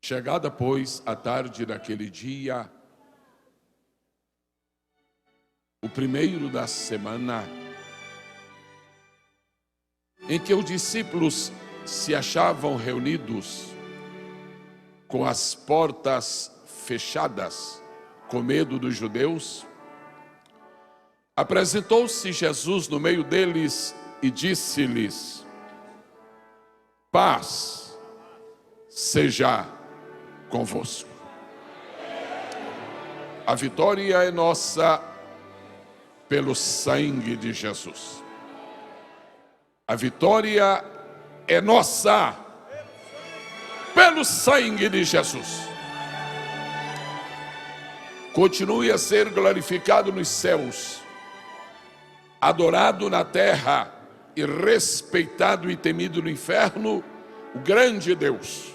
Chegada, pois, a tarde daquele dia, o primeiro da semana, em que os discípulos se achavam reunidos com as portas fechadas, com medo dos judeus, apresentou-se Jesus no meio deles e disse-lhes: paz seja convosco. A vitória é nossa pelo sangue de Jesus. A vitória é nossa pelo sangue de Jesus. Continue a ser glorificado nos céus, adorado na terra e respeitado e temido no inferno, o grande Deus.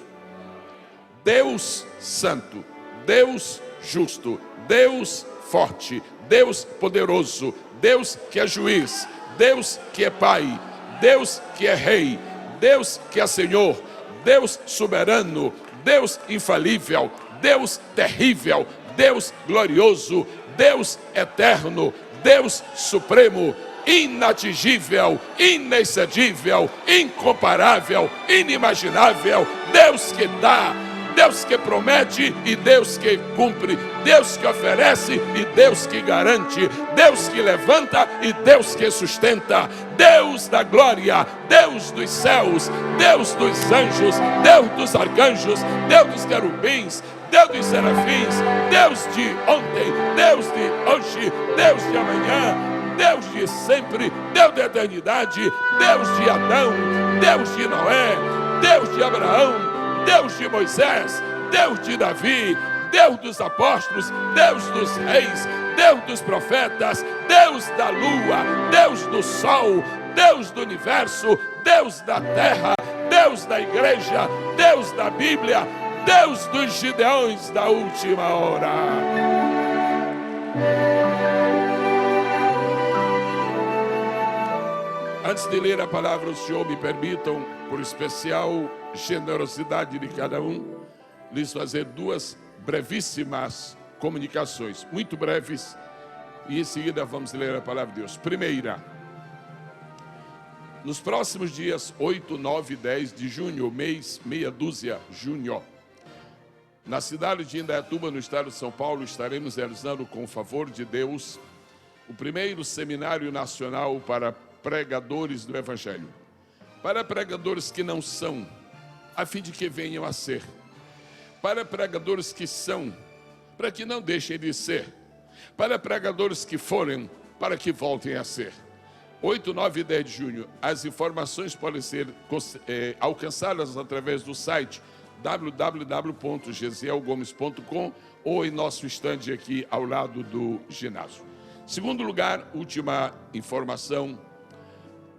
Deus santo, Deus justo, Deus forte, Deus poderoso, Deus que é juiz, Deus que é Pai, Deus que é Rei, Deus que é Senhor, Deus soberano, Deus infalível, Deus terrível, Deus glorioso, Deus eterno, Deus supremo, inatingível, inexcedível, incomparável, inimaginável, Deus que dá, Deus que promete e Deus que cumpre, Deus que oferece e Deus que garante, Deus que levanta e Deus que sustenta, Deus da glória, Deus dos céus, Deus dos anjos, Deus dos arcanjos, Deus dos querubins, Deus dos serafins, Deus de ontem, Deus de hoje, Deus de amanhã, Deus de sempre, Deus da eternidade, Deus de Adão, Deus de Noé, Deus de Abraão, Deus de Moisés, Deus de Davi, Deus dos apóstolos, Deus dos reis, Deus dos profetas, Deus da lua, Deus do sol, Deus do universo, Deus da terra, Deus da igreja, Deus da Bíblia, Deus dos Gideões da última hora. Antes de ler a palavra, o Senhor me permitam, por especial generosidade de cada um, lhes fazer duas brevíssimas comunicações, muito breves, e em seguida vamos ler a palavra de Deus. Primeira, nos próximos dias 8, 9 e 10 de junho, mês meia dúzia, junho, na cidade de Indaiatuba, no estado de São Paulo, estaremos realizando, com o favor de Deus, o primeiro seminário nacional para pregadores do Evangelho. Para pregadores que não são, a fim de que venham a ser. Para pregadores que são, para que não deixem de ser. Para pregadores que forem, para que voltem a ser. 8, 9 e 10 de junho. As informações podem ser alcançadas através do site www.gesielgomes.com ou em nosso estande aqui ao lado do ginásio. Segundo lugar, última informação.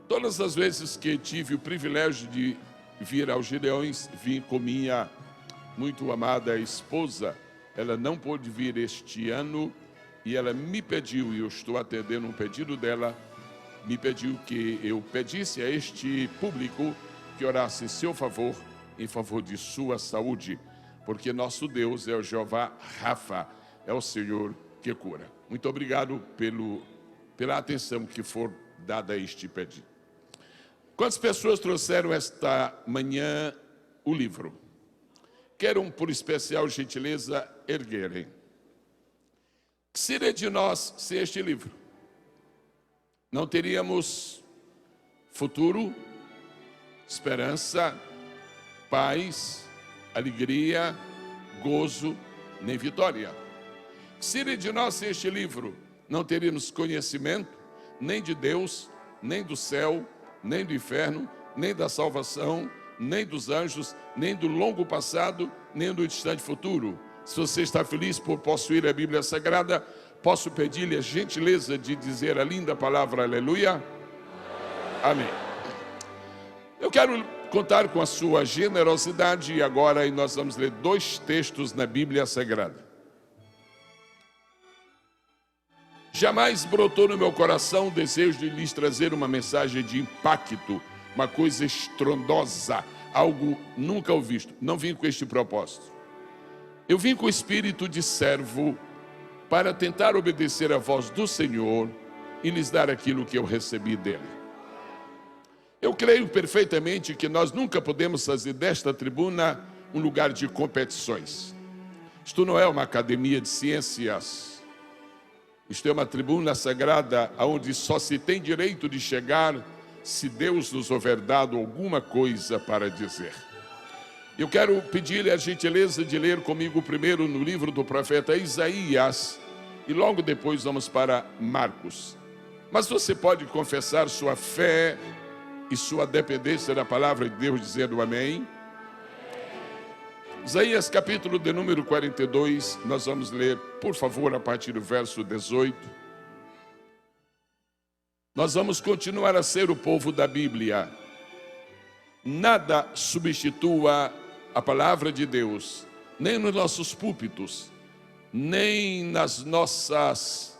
Todas as vezes que tive o privilégio de vir aos Gideões, vim com minha muito amada esposa. Ela não pôde vir este ano e ela me pediu, e eu estou atendendo um pedido dela, me pediu que eu pedisse a este público que orasse em seu favor, em favor de sua saúde, porque nosso Deus é o Jeová Rafa, é o Senhor que cura. Muito obrigado pela atenção que for dada a este pedido. Quantas pessoas trouxeram esta manhã o livro? Quero, por especial gentileza, erguerem. Que seria de nós sem este livro? Não teríamos futuro, esperança, paz, alegria, gozo, nem vitória. Que seria de nós sem este livro? Não teríamos conhecimento, nem de Deus, nem do céu, nem do inferno, nem da salvação, nem dos anjos, nem do longo passado, nem do distante futuro. Se você está feliz por possuir a Bíblia Sagrada, posso pedir-lhe a gentileza de dizer a linda palavra aleluia? Amém. Eu quero contar com a sua generosidade e agora nós vamos ler dois textos na Bíblia Sagrada. Jamais brotou no meu coração o desejo de lhes trazer uma mensagem de impacto, uma coisa estrondosa, algo nunca visto. Não vim com este propósito. Eu vim com o espírito de servo para tentar obedecer à voz do Senhor e lhes dar aquilo que eu recebi dele. Eu creio perfeitamente que nós nunca podemos fazer desta tribuna um lugar de competições. Isto não é uma academia de ciências. Isto é uma tribuna sagrada onde só se tem direito de chegar se Deus nos houver dado alguma coisa para dizer. Eu quero pedir-lhe a gentileza de ler comigo primeiro no livro do profeta Isaías e logo depois vamos para Marcos. Mas você pode confessar sua fé e sua dependência da palavra de Deus dizendo amém? Isaías capítulo de número 42, nós vamos ler, por favor, a partir do verso 18. Nós vamos continuar a ser o povo da Bíblia. Nada substitua a palavra de Deus, nem nos nossos púlpitos, nem nas nossas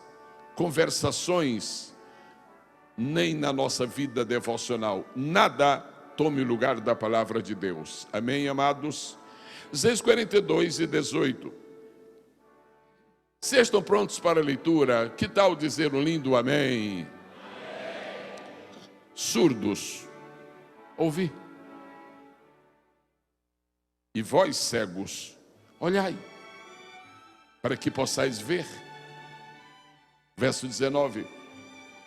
conversações, nem na nossa vida devocional. Nada tome o lugar da palavra de Deus. Amém, amados? Isaías 42 e 18. Se estão prontos para a leitura, que tal dizer um lindo amém? Surdos, ouvi. E vós cegos, olhai, para que possais ver. Verso 19.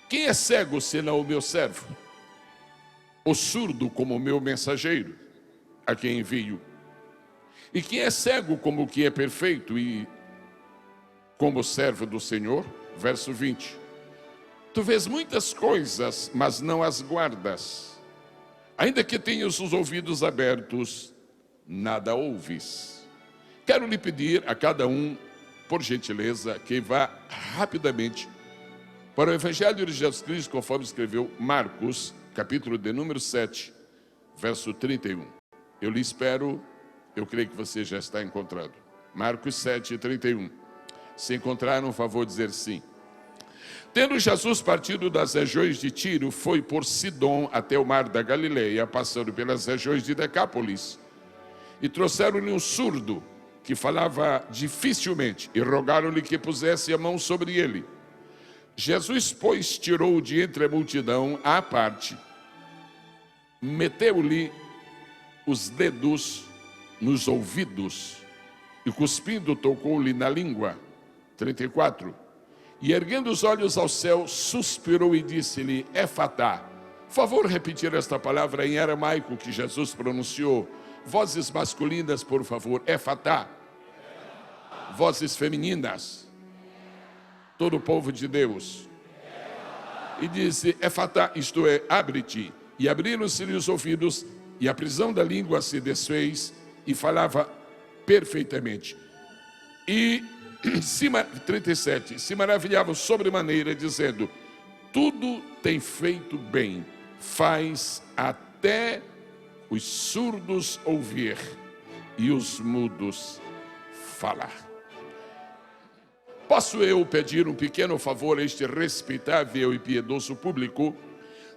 Quem é cego senão o meu servo? O surdo como o meu mensageiro, a quem envio. E quem é cego como o que é perfeito e como servo do Senhor? Verso 20. Tu vês muitas coisas, mas não as guardas. Ainda que tenhas os ouvidos abertos, nada ouves. Quero lhe pedir a cada um, por gentileza, que vá rapidamente para o Evangelho de Jesus Cristo, conforme escreveu Marcos, capítulo de número 7, verso 31. Eu lhe espero, eu creio que você já está encontrando. Marcos 7, 31. Se encontrar, um favor dizer sim. Tendo Jesus partido das regiões de Tiro, foi por Sidom até o mar da Galileia, passando pelas regiões de Decápolis. E trouxeram-lhe um surdo, que falava dificilmente, e rogaram-lhe que pusesse a mão sobre ele. Jesus, pois, tirou-o de entre a multidão à parte, meteu-lhe os dedos nos ouvidos, e cuspindo tocou-lhe na língua. 34. E erguendo os olhos ao céu, suspirou e disse-lhe, Efatá. Por favor, repetir esta palavra em aramaico que Jesus pronunciou. Vozes masculinas, por favor, Efatá. Vozes femininas. Todo o povo de Deus. E disse, Efatá, isto é, abre-te. E abriram-se-lhe os ouvidos, e a prisão da língua se desfez, e falava perfeitamente. E 37, se maravilhavam sobremaneira, dizendo, tudo tem feito bem, faz até os surdos ouvir e os mudos falar. Posso eu pedir um pequeno favor a este respeitável e piedoso público?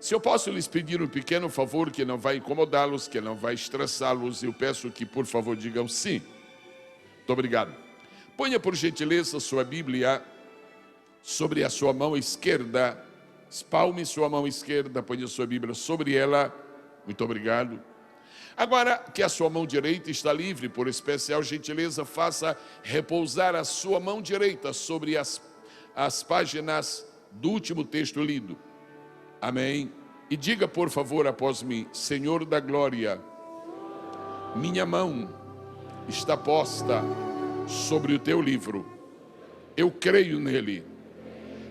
Se eu posso lhes pedir um pequeno favor que não vai incomodá-los, que não vai estressá-los, eu peço que, por favor, digam sim. Muito obrigado. Ponha, por gentileza, sua Bíblia sobre a sua mão esquerda. Espalme sua mão esquerda, ponha sua Bíblia sobre ela. Muito obrigado. Agora que a sua mão direita está livre, por especial gentileza, faça repousar a sua mão direita sobre as páginas do último texto lido. Amém. E diga, por favor, após mim, Senhor da glória, minha mão está posta sobre o teu livro. Eu creio nele.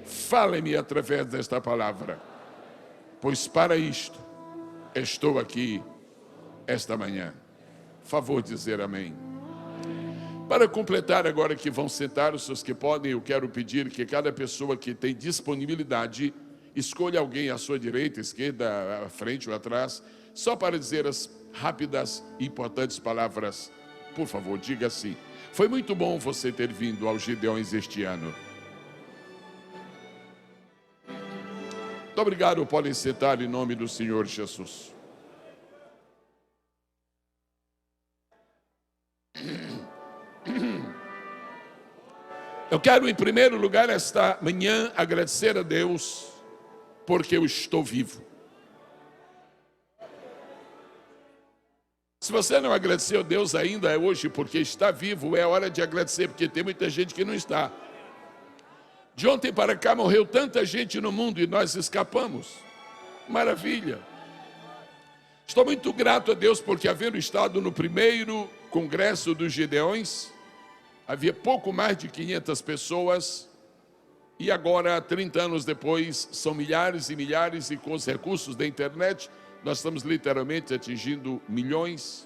Fale-me através desta palavra, pois para isto estou aqui esta manhã. Favor dizer amém. Para completar, agora que vão sentar os seus que podem, eu quero pedir que cada pessoa que tem disponibilidade escolha alguém à sua direita, esquerda, à frente ou atrás, só para dizer as rápidas e importantes palavras. Por favor, diga assim. Foi muito bom você ter vindo aos Gideões este ano. Muito obrigado, podem sentar em nome do Senhor Jesus. Eu quero, em primeiro lugar, esta manhã, agradecer a Deus, porque eu estou vivo. Se você não agradeceu a Deus ainda é hoje, porque está vivo, é hora de agradecer, porque tem muita gente que não está. De ontem para cá morreu tanta gente no mundo e nós escapamos. Maravilha. Estou muito grato a Deus, porque havendo estado no primeiro congresso dos Gideões, havia pouco mais de 500 pessoas, e agora, 30 anos depois, são milhares e milhares, e com os recursos da internet, nós estamos literalmente atingindo milhões.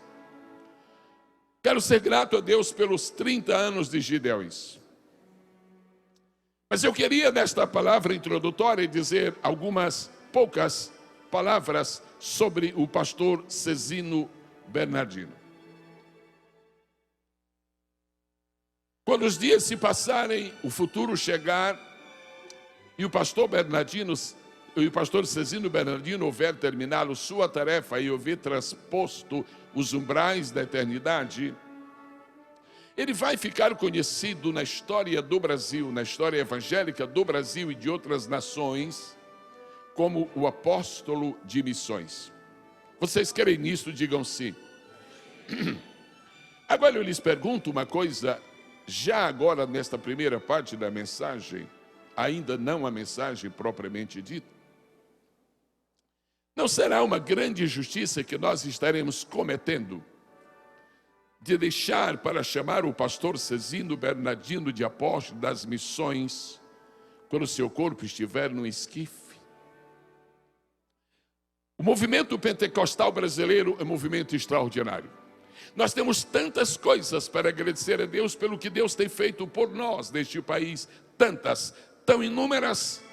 Quero ser grato a Deus pelos 30 anos de Gideões. Mas eu queria, nesta palavra introdutória, dizer algumas poucas palavras sobre o pastor Cezino Bernardino. Quando os dias se passarem, o futuro chegar, e o pastor Cezino Bernardino houver terminado sua tarefa e houver transposto os umbrais da eternidade, ele vai ficar conhecido na história do Brasil, na história evangélica do Brasil e de outras nações, como o apóstolo de missões. Vocês querem nisso? Digam sim. Agora eu lhes pergunto uma coisa, já agora nesta primeira parte da mensagem, ainda não a mensagem propriamente dita. Não será uma grande injustiça que nós estaremos cometendo de deixar para chamar o pastor Cezino Bernardino de apóstolo das missões quando seu corpo estiver no esquife? O movimento pentecostal brasileiro é um movimento extraordinário. Nós temos tantas coisas para agradecer a Deus pelo que Deus tem feito por nós neste país, tantas, tão inúmeras,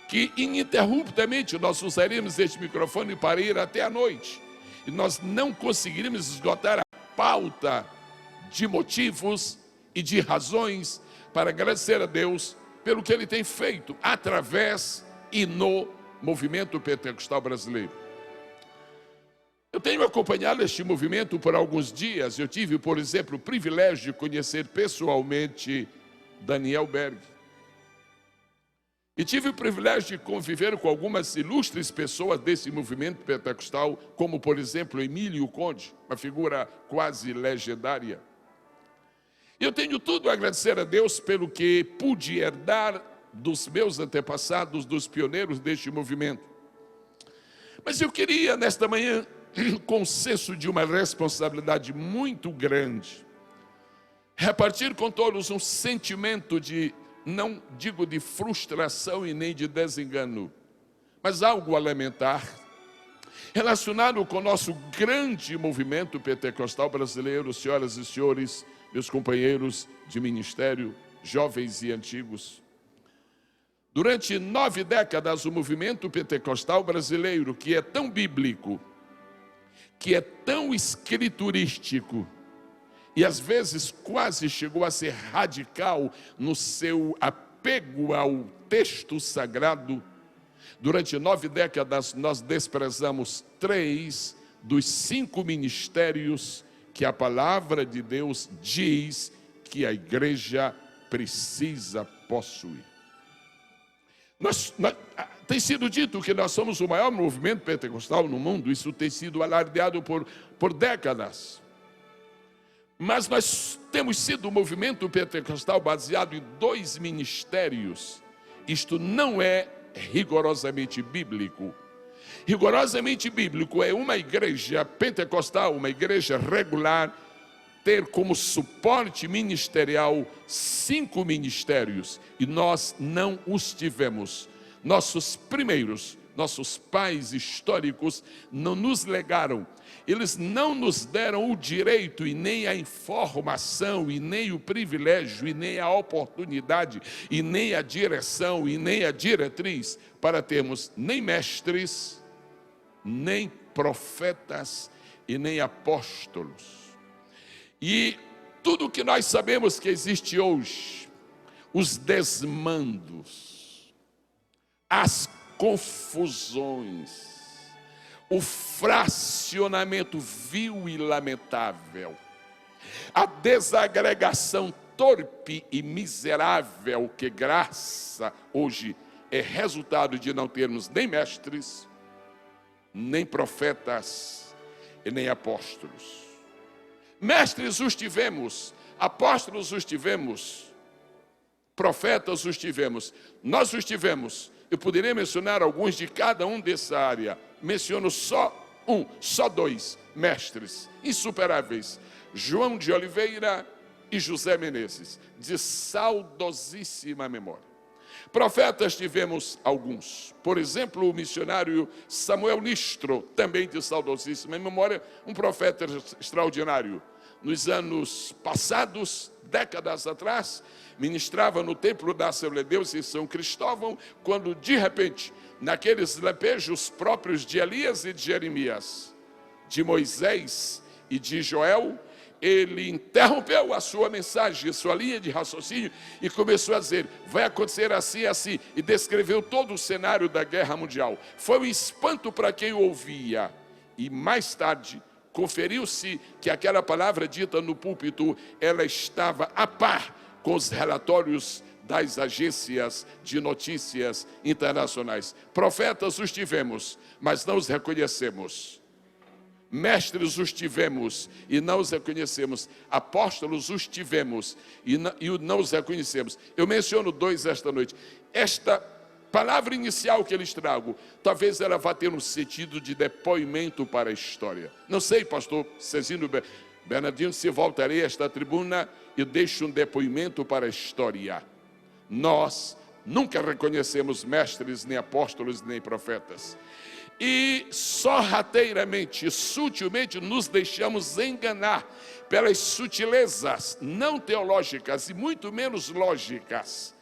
que ininterruptamente nós usaremos este microfone para ir até a noite. E nós não conseguiremos esgotar a pauta de motivos e de razões para agradecer a Deus pelo que Ele tem feito através e no movimento pentecostal brasileiro. Eu tenho acompanhado este movimento por alguns dias. Eu tive, por exemplo, o privilégio de conhecer pessoalmente Daniel Berg. E tive o privilégio de conviver com algumas ilustres pessoas desse movimento pentecostal, como, por exemplo, Emílio Conde, uma figura quase legendária. Eu tenho tudo a agradecer a Deus pelo que pude herdar dos meus antepassados, dos pioneiros deste movimento. Mas eu queria, nesta manhã, com senso de uma responsabilidade muito grande, repartir com todos um sentimento de, não digo de frustração e nem de desengano, mas algo a lamentar, relacionado com o nosso grande movimento pentecostal brasileiro, senhoras e senhores, meus companheiros de ministério, jovens e antigos. Durante 9 décadas, o movimento pentecostal brasileiro, que é tão bíblico, que é tão escriturístico, e às vezes quase chegou a ser radical no seu apego ao texto sagrado, durante 9 décadas nós desprezamos 3 dos 5 ministérios que a palavra de Deus diz que a igreja precisa possuir. Tem sido dito que nós somos o maior movimento pentecostal no mundo, isso tem sido alardeado por décadas. Mas nós temos sido um movimento pentecostal baseado em 2 ministérios. Isto não é rigorosamente bíblico. Rigorosamente bíblico é uma igreja pentecostal, uma igreja regular, ter como suporte ministerial 5 ministérios, e nós não os tivemos. Nossos primeiros, nossos pais históricos não nos legaram, eles não nos deram o direito e nem a informação e nem o privilégio e nem a oportunidade e nem a direção e nem a diretriz para termos nem mestres, nem profetas e nem apóstolos. E tudo que nós sabemos que existe hoje, os desmandos, as confusões, o fracionamento vil e lamentável, a desagregação torpe e miserável que graça hoje é resultado de não termos nem mestres, nem profetas e nem apóstolos. Mestres os tivemos, apóstolos os tivemos, profetas os tivemos, nós os tivemos. Eu poderia mencionar alguns de cada um dessa área. Menciono só dois mestres insuperáveis: João de Oliveira e José Menezes, de saudosíssima memória. Profetas tivemos alguns, por exemplo, o missionário Samuel Nistro, também de saudosíssima memória, um profeta extraordinário. Nos anos passados, décadas atrás, ministrava no templo da Assembleia de Deus em São Cristóvão, quando de repente, naqueles lampejos próprios de Elias e de Jeremias, de Moisés e de Joel, ele interrompeu a sua mensagem, a sua linha de raciocínio e começou a dizer: vai acontecer assim e assim, e descreveu todo o cenário da guerra mundial. Foi um espanto para quem ouvia, e mais tarde conferiu-se que aquela palavra dita no púlpito, ela estava a par com os relatórios das agências de notícias internacionais. Profetas os tivemos, mas não os reconhecemos. Mestres os tivemos e não os reconhecemos. Apóstolos os tivemos e não os reconhecemos. Eu menciono dois esta noite. Esta palavra inicial que eles trago, talvez ela vá ter um sentido de depoimento para a história. Não sei, pastor Cezinho Bernardino, se voltarei a esta tribuna e deixo um depoimento para a história. Nós nunca reconhecemos mestres, nem apóstolos, nem profetas. E sorrateiramente, sutilmente nos deixamos enganar pelas sutilezas não teológicas e muito menos lógicas.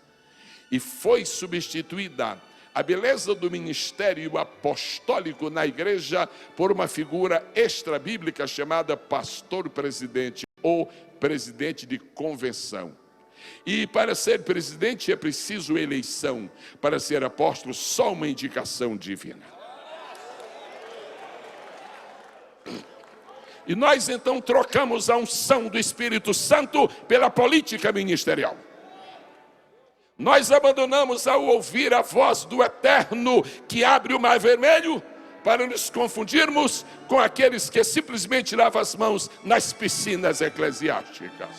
E foi substituída a beleza do ministério apostólico na igreja por uma figura extra-bíblica chamada pastor-presidente ou presidente de convenção. E para ser presidente é preciso eleição, para ser apóstolo só uma indicação divina. E nós então trocamos a unção do Espírito Santo pela política ministerial. Nós abandonamos ao ouvir a voz do Eterno que abre o mar vermelho para nos confundirmos com aqueles que simplesmente lavam as mãos nas piscinas eclesiásticas.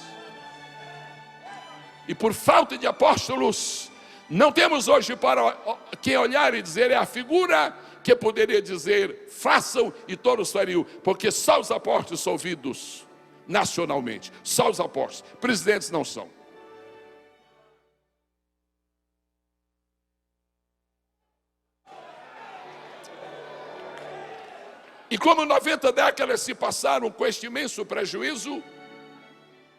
E por falta de apóstolos, não temos hoje para quem olhar e dizer: é a figura que poderia dizer, façam e todos fariam, porque só os apóstolos são ouvidos nacionalmente, só os apóstolos, presidentes não são. E como 90 décadas se passaram com este imenso prejuízo,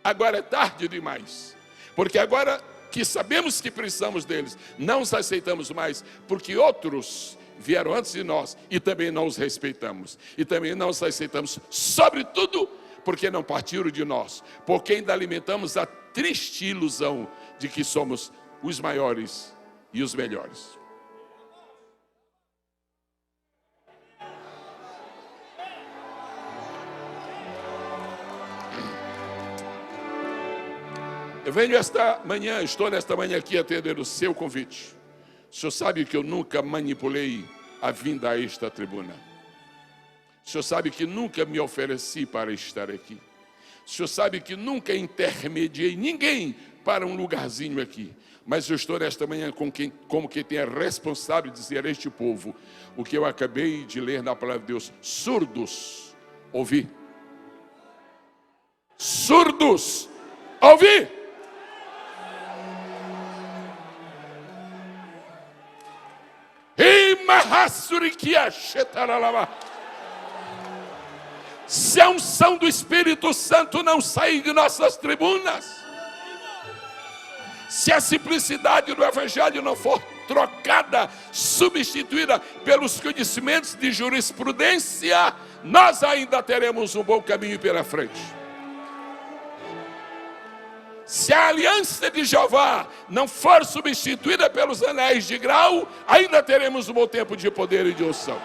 agora é tarde demais, porque agora que sabemos que precisamos deles, não os aceitamos mais, porque outros vieram antes de nós e também não os respeitamos, e também não os aceitamos, sobretudo porque não partiram de nós, porque ainda alimentamos a triste ilusão de que somos os maiores e os melhores. Eu venho estou nesta manhã aqui atendendo o seu convite. O senhor sabe que eu nunca manipulei a vinda a esta tribuna. O senhor sabe que nunca me ofereci para estar aqui. O senhor sabe que nunca intermediei ninguém para um lugarzinho aqui. Mas eu estou nesta manhã como quem tem a responsabilidade de dizer a este povo o que eu acabei de ler na palavra de Deus. Surdos, ouvir. Surdos, ouvir. Se a unção do Espírito Santo não sair de nossas tribunas, se a simplicidade do Evangelho não for trocada, substituída pelos conhecimentos de jurisprudência, nós ainda teremos um bom caminho pela frente. Se a aliança de Jeová não for substituída pelos anéis de grau, ainda teremos um bom tempo de poder e de unção.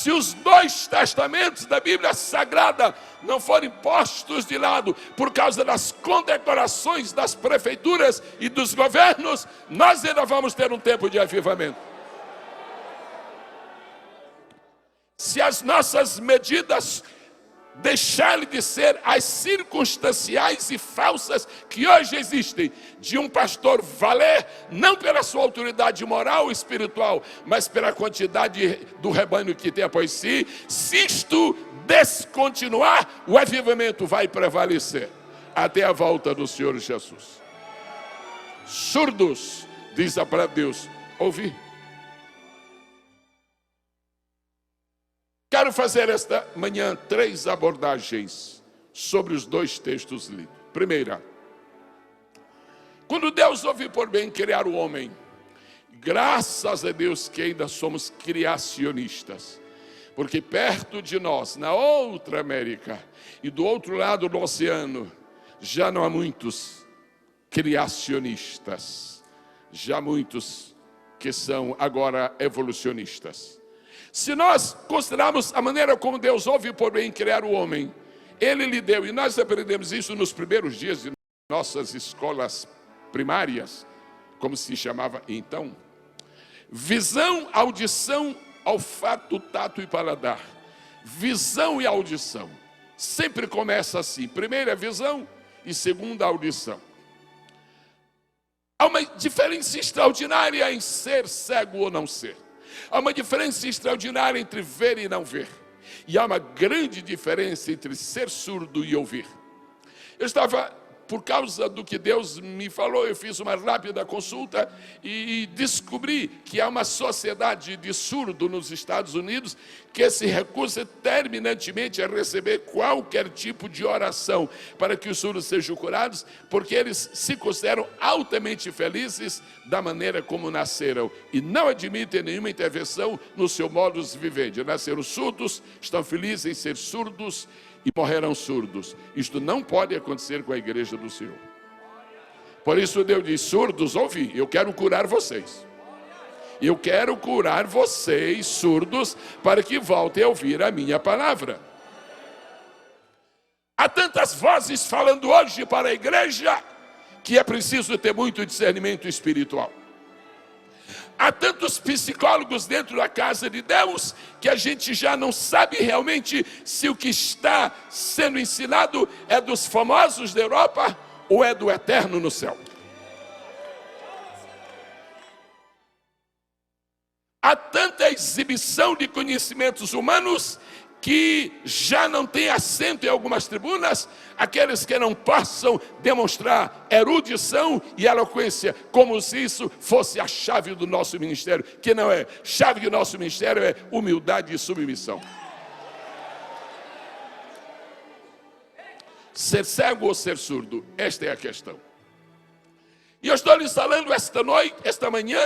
se os dois testamentos da Bíblia Sagrada não forem postos de lado por causa das condecorações das prefeituras e dos governos, nós ainda vamos ter um tempo de avivamento. Se as nossas medidas deixarem de ser as circunstanciais e falsas que hoje existem, de um pastor valer, não pela sua autoridade moral ou espiritual, mas pela quantidade do rebanho que tem após si, se isto descontinuar, o avivamento vai prevalecer até a volta do Senhor Jesus. Surdos, diz a palavra de Deus, ouvi. Quero fazer esta manhã 3 abordagens sobre os 2 textos lidos. Primeira, quando Deus ouve por bem criar o homem, graças a Deus que ainda somos criacionistas, porque perto de nós, na outra América e do outro lado do oceano, já não há muitos criacionistas, já muitos que são agora evolucionistas. Se nós considerarmos a maneira como Deus ouve por bem criar o homem, Ele lhe deu, e nós aprendemos isso nos primeiros dias de nossas escolas primárias, como se chamava então, visão, audição, olfato, tato e paladar. Visão e audição. Sempre começa assim, primeira visão e segunda audição. Há uma diferença extraordinária em ser cego ou não ser. Há uma diferença extraordinária entre ver e não ver. E há uma grande diferença entre ser surdo e ouvir. Eu estava, por causa do que Deus me falou, eu fiz uma rápida consulta e descobri que há uma sociedade de surdo nos Estados Unidos que se recusa terminantemente a receber qualquer tipo de oração para que os surdos sejam curados, porque eles se consideram altamente felizes da maneira como nasceram e não admitem nenhuma intervenção no seu modo de viver. Nasceram surdos, estão felizes em ser surdos e morrerão surdos. Isto não pode acontecer com a igreja do Senhor. Por isso Deus diz, surdos, ouvi, eu quero curar vocês. Eu quero curar vocês, surdos, para que voltem a ouvir a minha palavra. Há tantas vozes falando hoje para a igreja, que é preciso ter muito discernimento espiritual. Há tantos psicólogos dentro da casa de Deus, que a gente já não sabe realmente se o que está sendo ensinado é dos famosos da Europa ou é do eterno no céu. Há tanta exibição de conhecimentos humanos que já não tem assento em algumas tribunas, aqueles que não possam demonstrar erudição e eloquência, como se isso fosse a chave do nosso ministério, que não é. Chave do nosso ministério é humildade e submissão. Ser cego ou ser surdo? Esta é a questão. E eu estou lhes falando esta manhã,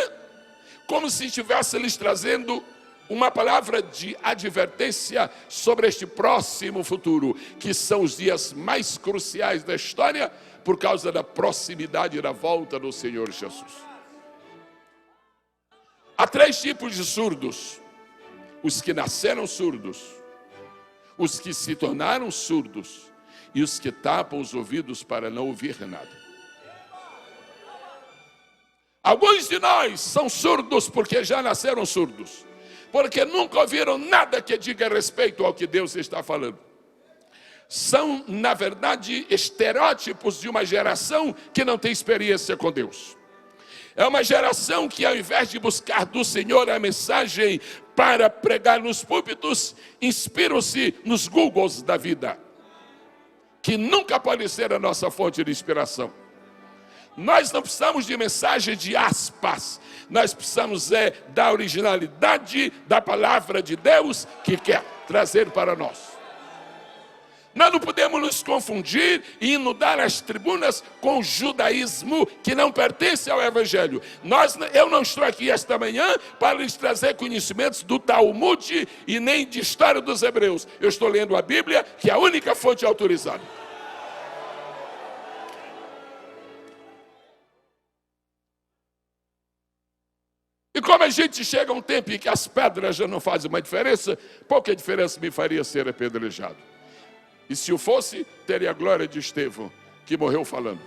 como se estivesse lhes trazendo uma palavra de advertência sobre este próximo futuro, que são os dias mais cruciais da história, por causa da proximidade da volta do Senhor Jesus. Há 3 tipos de surdos: os que nasceram surdos, os que se tornaram surdos e os que tapam os ouvidos para não ouvir nada. Alguns de nós são surdos porque já nasceram surdos, porque nunca ouviram nada que diga respeito ao que Deus está falando. São, na verdade, estereótipos de uma geração que não tem experiência com Deus. É uma geração que, ao invés de buscar do Senhor a mensagem para pregar nos púlpitos, inspiram-se nos Googles da vida, que nunca pode ser a nossa fonte de inspiração. Nós não precisamos de mensagem de aspas, nós precisamos da originalidade da palavra de Deus que quer trazer para nós. Nós não podemos nos confundir e inundar as tribunas com o judaísmo que não pertence ao Evangelho. Eu não estou aqui esta manhã para lhes trazer conhecimentos do Talmud e nem de história dos hebreus. Eu estou lendo a Bíblia, que é a única fonte autorizada. E como a gente chega a um tempo em que as pedras já não fazem mais diferença, pouca diferença me faria ser apedrejado. E se o fosse, teria a glória de Estevão, que morreu falando.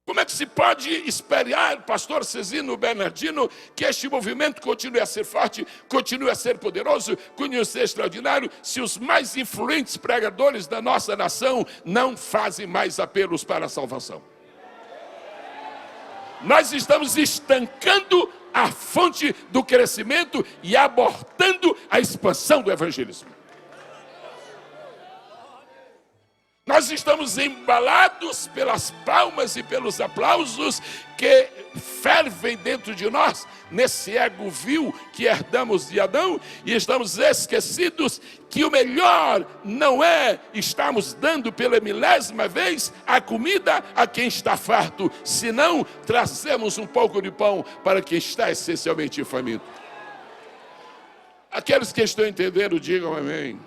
Como é que se pode esperar, pastor Cezino Bernardino, que este movimento continue a ser forte, continue a ser poderoso, continue a ser extraordinário, se os mais influentes pregadores da nossa nação não fazem mais apelos para a salvação? Nós estamos estancando a fonte do crescimento e abortando a expansão do evangelismo. Nós estamos embalados pelas palmas e pelos aplausos que fervem dentro de nós, nesse ego vil que herdamos de Adão, e estamos esquecidos que o melhor não é estarmos dando pela milésima vez a comida a quem está farto, senão trazemos um pouco de pão para quem está essencialmente faminto. Aqueles que estão entendendo, digam amém.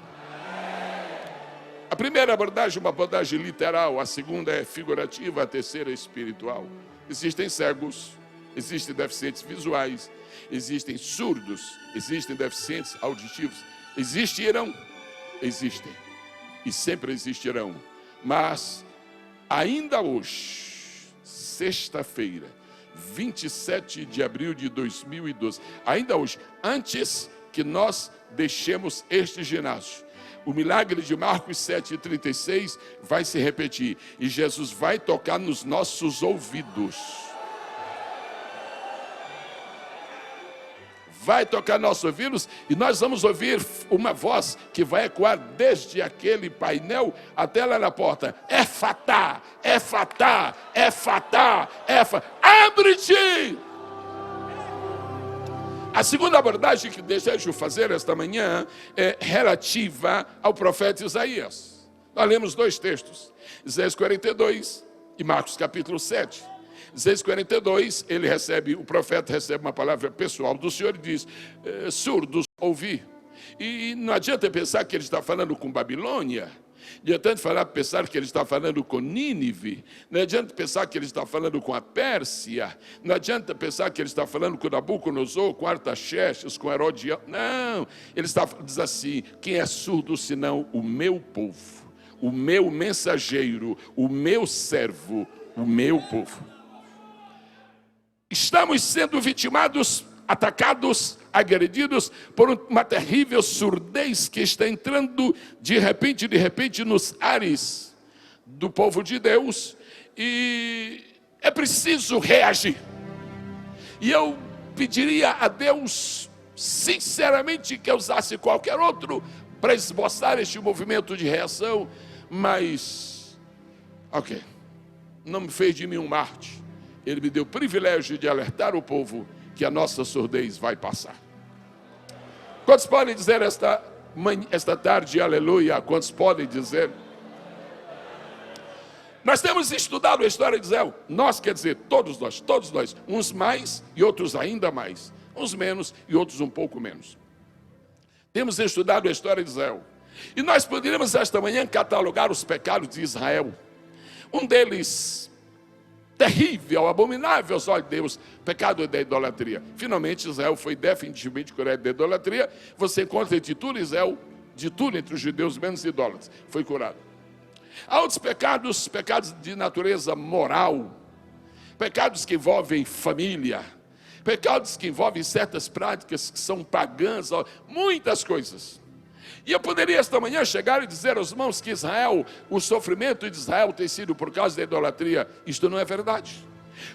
A primeira abordagem é uma abordagem literal, a segunda é figurativa, a terceira é espiritual. Existem cegos, existem deficientes visuais, existem surdos, existem deficientes auditivos. Existirão, existem e sempre existirão. Mas ainda hoje, sexta-feira, 27 de abril de 2012, ainda hoje, antes que nós deixemos este ginásio, o milagre de Marcos 7,36 vai se repetir. E Jesus vai tocar nos nossos ouvidos. Vai tocar nossos ouvidos e nós vamos ouvir uma voz que vai ecoar desde aquele painel até lá na porta. Efatá, efatá, efatá, efatá. Abre-te! A segunda abordagem que desejo fazer esta manhã é relativa ao profeta Isaías. Nós lemos dois textos, Isaías 42 e Marcos capítulo 7. Isaías 42, o profeta recebe uma palavra pessoal do Senhor e diz, surdos, ouvi. E não adianta pensar que ele está falando com Babilônia. Não adianta pensar que ele está falando com Nínive. Não adianta pensar que ele está falando com a Pérsia. Não adianta pensar que ele está falando com Nabucodonosor, com Artaxerxes, com Herodião. Não, ele diz assim, quem é surdo senão o meu povo, o meu mensageiro, o meu servo, o meu povo. Estamos sendo vitimados, atacados, agredidos por uma terrível surdez que está entrando de repente nos ares do povo de Deus, e é preciso reagir. E eu pediria a Deus sinceramente que eu usasse qualquer outro para esboçar este movimento de reação, mas não me fez de mim um Marte. Ele me deu o privilégio de alertar o povo que a nossa surdez vai passar. Quantos podem dizer esta tarde, aleluia? Quantos podem dizer? Nós temos estudado a história de Israel. Nós, quer dizer, todos nós. Uns mais e outros ainda mais. Uns menos e outros um pouco menos. Temos estudado a história de Israel. E nós poderíamos esta manhã catalogar os pecados de Israel. Um deles terrível, abominável aos olhos de Deus, pecado da idolatria. Finalmente Israel foi definitivamente curado da idolatria. Você encontra de tudo Israel, de tudo entre os judeus, menos idólatras, foi curado. Há outros pecados de natureza moral, pecados que envolvem família, pecados que envolvem certas práticas que são pagãs, muitas coisas. E eu poderia esta manhã chegar e dizer aos irmãos que o sofrimento de Israel tem sido por causa da idolatria. Isto não é verdade.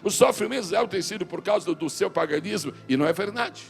O sofrimento de Israel tem sido por causa do seu paganismo, e não é verdade.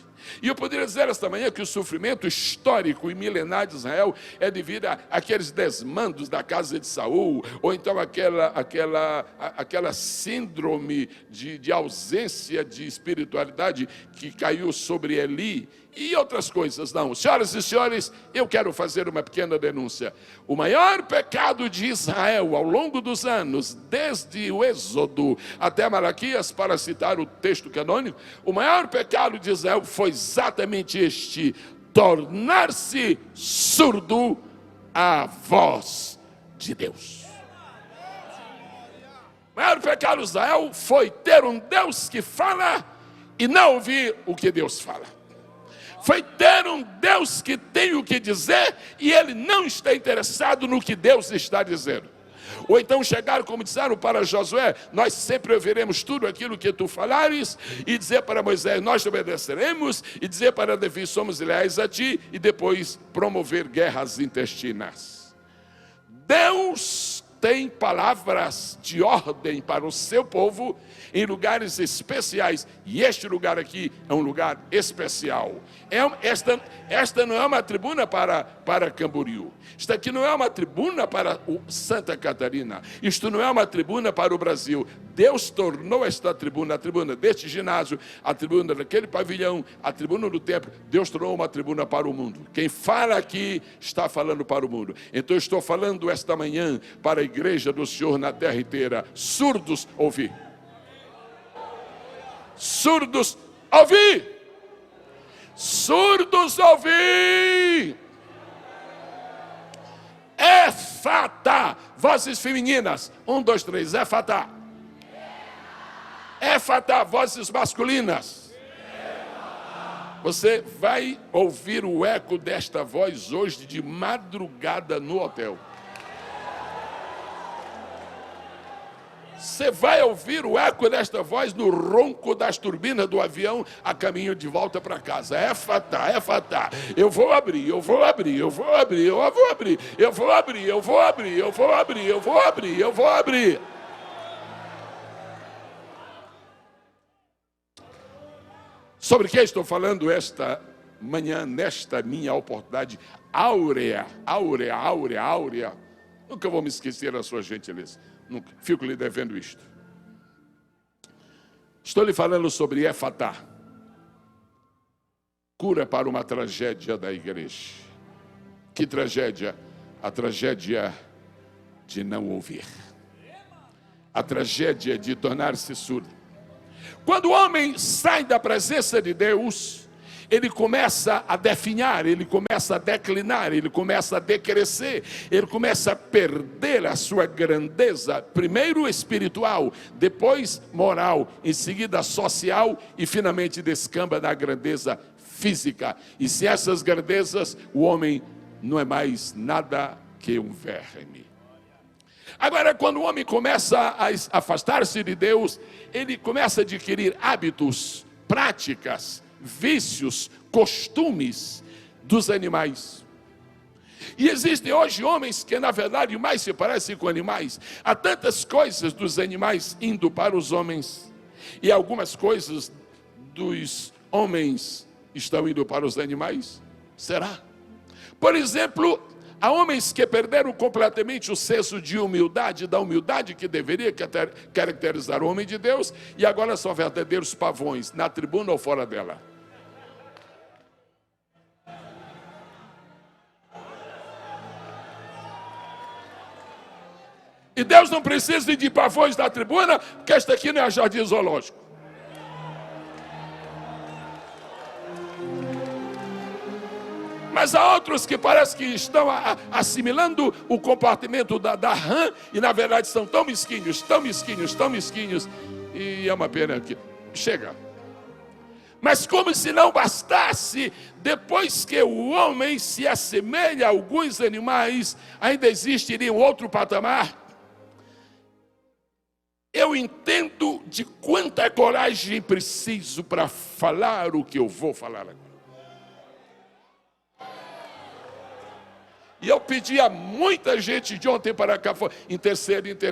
E eu poderia dizer esta manhã que o sofrimento histórico e milenar de Israel é devido àqueles desmandos da casa de Saul, ou então aquela síndrome de ausência de espiritualidade que caiu sobre Eli, e outras coisas. Não, senhoras e senhores, eu quero fazer uma pequena denúncia. O maior pecado de Israel ao longo dos anos, desde o Êxodo até Malaquias, para citar o texto canônico, o maior pecado de Israel foi exatamente este: tornar-se surdo à voz de Deus. O maior pecado de Israel foi ter um Deus que fala e não ouvir o que Deus fala. Foi ter um Deus que tem o que dizer e ele não está interessado no que Deus está dizendo. Ou então chegar, como disseram para Josué, nós sempre ouviremos tudo aquilo que tu falares, e dizer para Moisés, nós te obedeceremos, e dizer para Davi, somos leais a ti, e depois promover guerras intestinas. Deus tem palavras de ordem para o seu povo em lugares especiais, e este lugar aqui é um lugar especial. Esta não é uma tribuna para Camboriú, esta aqui não é uma tribuna para Santa Catarina, isto não é uma tribuna para o Brasil. Deus tornou esta tribuna, a tribuna deste ginásio, a tribuna daquele pavilhão, a tribuna do templo, Deus tornou uma tribuna para o mundo. Quem fala aqui está falando para o mundo. Então eu estou falando esta manhã para a igreja do Senhor na terra inteira. Surdos, ouvir. Surdos, ouvir! Surdos, ouvir! Éfata, vozes femininas. 1, 2, 3, éfata. Éfata, vozes masculinas. Você vai ouvir o eco desta voz hoje de madrugada no hotel. Você vai ouvir o eco desta voz no ronco das turbinas do avião a caminho de volta para casa. Éfata, éfata. Eu vou abrir, eu vou abrir, eu vou abrir, eu vou abrir, eu vou abrir, eu vou abrir, eu vou abrir, eu vou abrir, eu vou abrir. Sobre que estou falando esta manhã, nesta minha oportunidade áurea. Nunca vou me esquecer da sua gentileza. Nunca. Fico lhe devendo isto. Estou lhe falando sobre Éfata. Cura para uma tragédia da igreja. Que tragédia? A tragédia de não ouvir. A tragédia de tornar-se surdo. Quando o homem sai da presença de Deus, ele começa a definhar, ele começa a declinar, ele começa a decrescer, ele começa a perder a sua grandeza, primeiro espiritual, depois moral, em seguida social e finalmente descamba na grandeza física. E se essas grandezas, o homem não é mais nada que um verme. Agora, quando o homem começa a afastar-se de Deus, ele começa a adquirir hábitos, práticas, vícios, costumes dos animais. E existem hoje homens que na verdade mais se parecem com animais. Há tantas coisas dos animais indo para os homens, e algumas coisas dos homens estão indo para os animais. Será? Por exemplo, há homens que perderam completamente o senso de humildade, da humildade que deveria caracterizar o homem de Deus, e agora são verdadeiros pavões, na tribuna ou fora dela. E Deus não precisa de pavões na tribuna, porque esta aqui não é jardim zoológico. Mas há outros que parece que estão assimilando o comportamento da rã, e na verdade são tão mesquinhos, e é uma pena que chega. Mas como se não bastasse, depois que o homem se assemelha a alguns animais, ainda existiria um outro patamar. Eu entendo de quanta coragem preciso para falar o que eu vou falar agora. E eu pedi a muita gente de ontem para cá, interceda.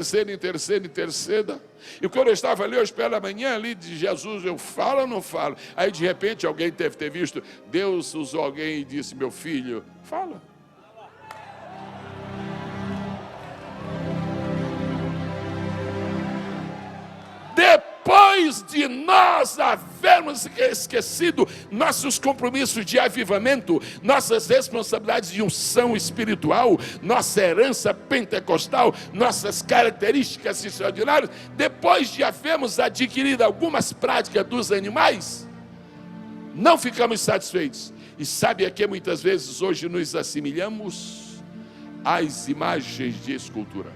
E quando eu estava ali hoje pela manhã, ali de Jesus, eu falo ou não falo? Aí de repente alguém deve ter visto, Deus usou alguém e disse, meu filho, fala. Depois de nós havermos esquecido nossos compromissos de avivamento, nossas responsabilidades de unção espiritual, nossa herança pentecostal, nossas características extraordinárias, depois de havermos adquirido algumas práticas dos animais, não ficamos satisfeitos. E sabe a que muitas vezes hoje nos assimilhamos às imagens de escultura.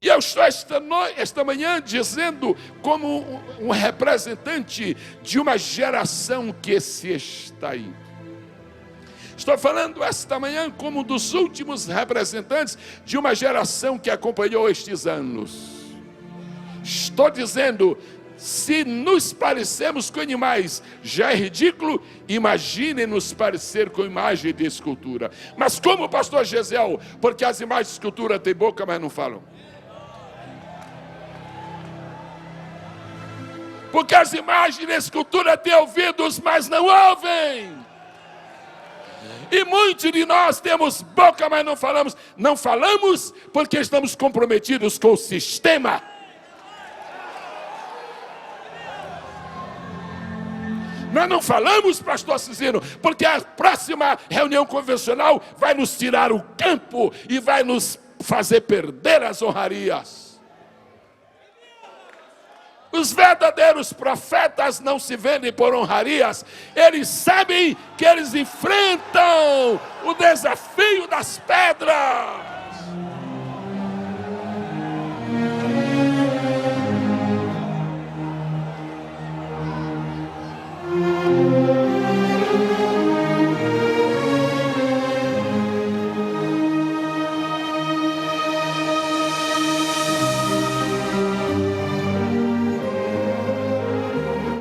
E eu estou esta manhã dizendo como um representante de uma geração que se está indo. Estou falando esta manhã como um dos últimos representantes de uma geração que acompanhou estes anos. Estou dizendo, se nos parecemos com animais já é ridículo, imagine nos parecer com imagem de escultura. Mas como o pastor Gesiel, porque as imagens de escultura têm boca, mas não falam. Porque as imagens de escultura têm ouvidos, mas não ouvem. E muitos de nós temos boca, mas não falamos. Não falamos porque estamos comprometidos com o sistema. Nós não falamos, pastor Cizino, porque a próxima reunião convencional vai nos tirar o campo e vai nos fazer perder as honrarias. Os verdadeiros profetas não se vendem por honrarias. Eles sabem que eles enfrentam o desafio das pedras.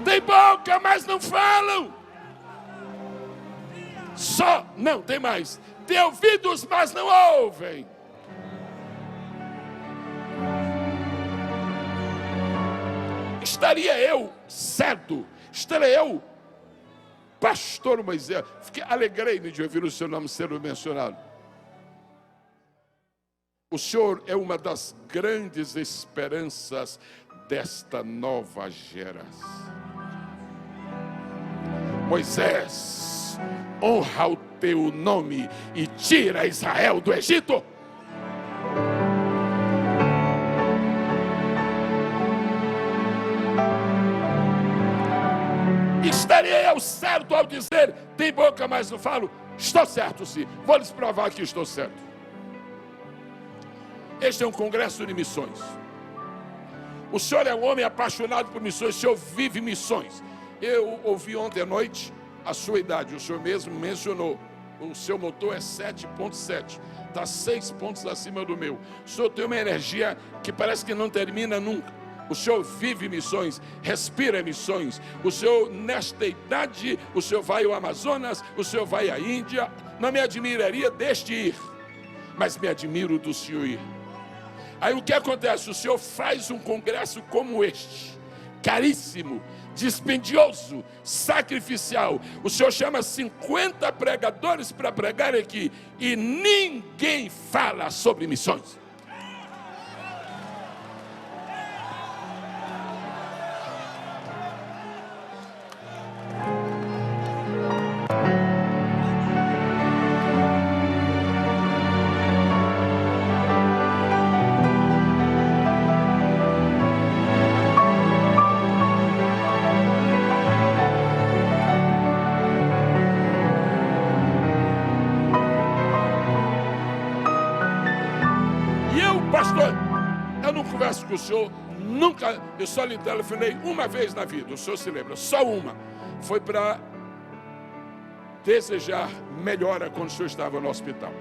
Tem boca, mas não falam. Não, tem mais. Tem ouvidos, mas não ouvem. Estaria eu certo? Estaria eu, pastor Moisés? Alegrei-me de ouvir o seu nome ser mencionado. O Senhor é uma das grandes esperanças desta nova geração. Moisés, honra o teu nome e tira Israel do Egito. Estaria eu certo ao dizer, tem boca, mas não falo? Estou certo, sim. Vou lhes provar que estou certo. Este é um congresso de missões. O senhor é um homem apaixonado por missões, o senhor vive missões. Eu ouvi ontem à noite a sua idade, o senhor mesmo mencionou. O seu motor é 7.7, está 6 pontos acima do meu. O senhor tem uma energia que parece que não termina nunca. O senhor vive missões, respira missões. O senhor, nesta idade, o senhor vai ao Amazonas, o senhor vai à Índia. Não me admiraria deste ir, mas me admiro do senhor ir. Aí o que acontece? O senhor faz um congresso como este, caríssimo, dispendioso, sacrificial. O senhor chama 50 pregadores para pregar aqui e ninguém fala sobre missões. Com o senhor, nunca, eu só lhe telefonei uma vez na vida, o senhor se lembra, só uma, foi para desejar melhora quando o senhor estava no hospital.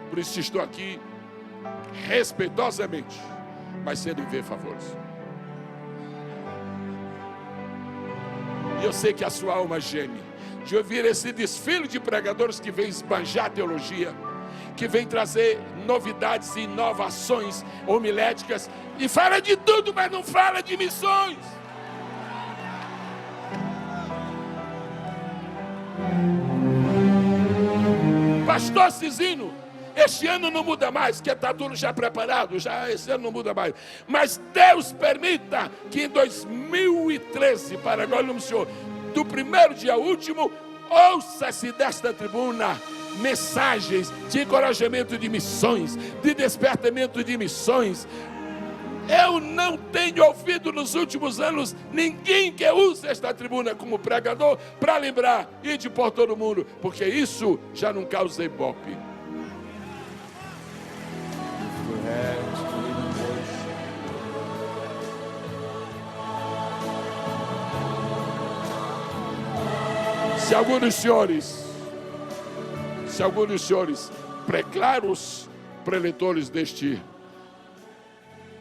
Por isso estou aqui respeitosamente, mas sem lhe ver favores. E eu sei que a sua alma geme de ouvir esse desfile de pregadores que vem esbanjar teologia, que vem trazer novidades e inovações homiléticas, e fala de tudo, mas não fala de missões. Pastor Cizino, este ano não muda mais, que está tudo já preparado, já esse ano não muda mais. Mas Deus permita que em 2013, para agora no Senhor, do primeiro dia ao último, ouça-se desta tribuna mensagens de encorajamento de missões, de despertamento de missões. Eu não tenho ouvido nos últimos anos ninguém que use esta tribuna como pregador para lembrar e de por todo mundo, porque isso já não causa ibope. Se algum dos senhores preclaros preletores deste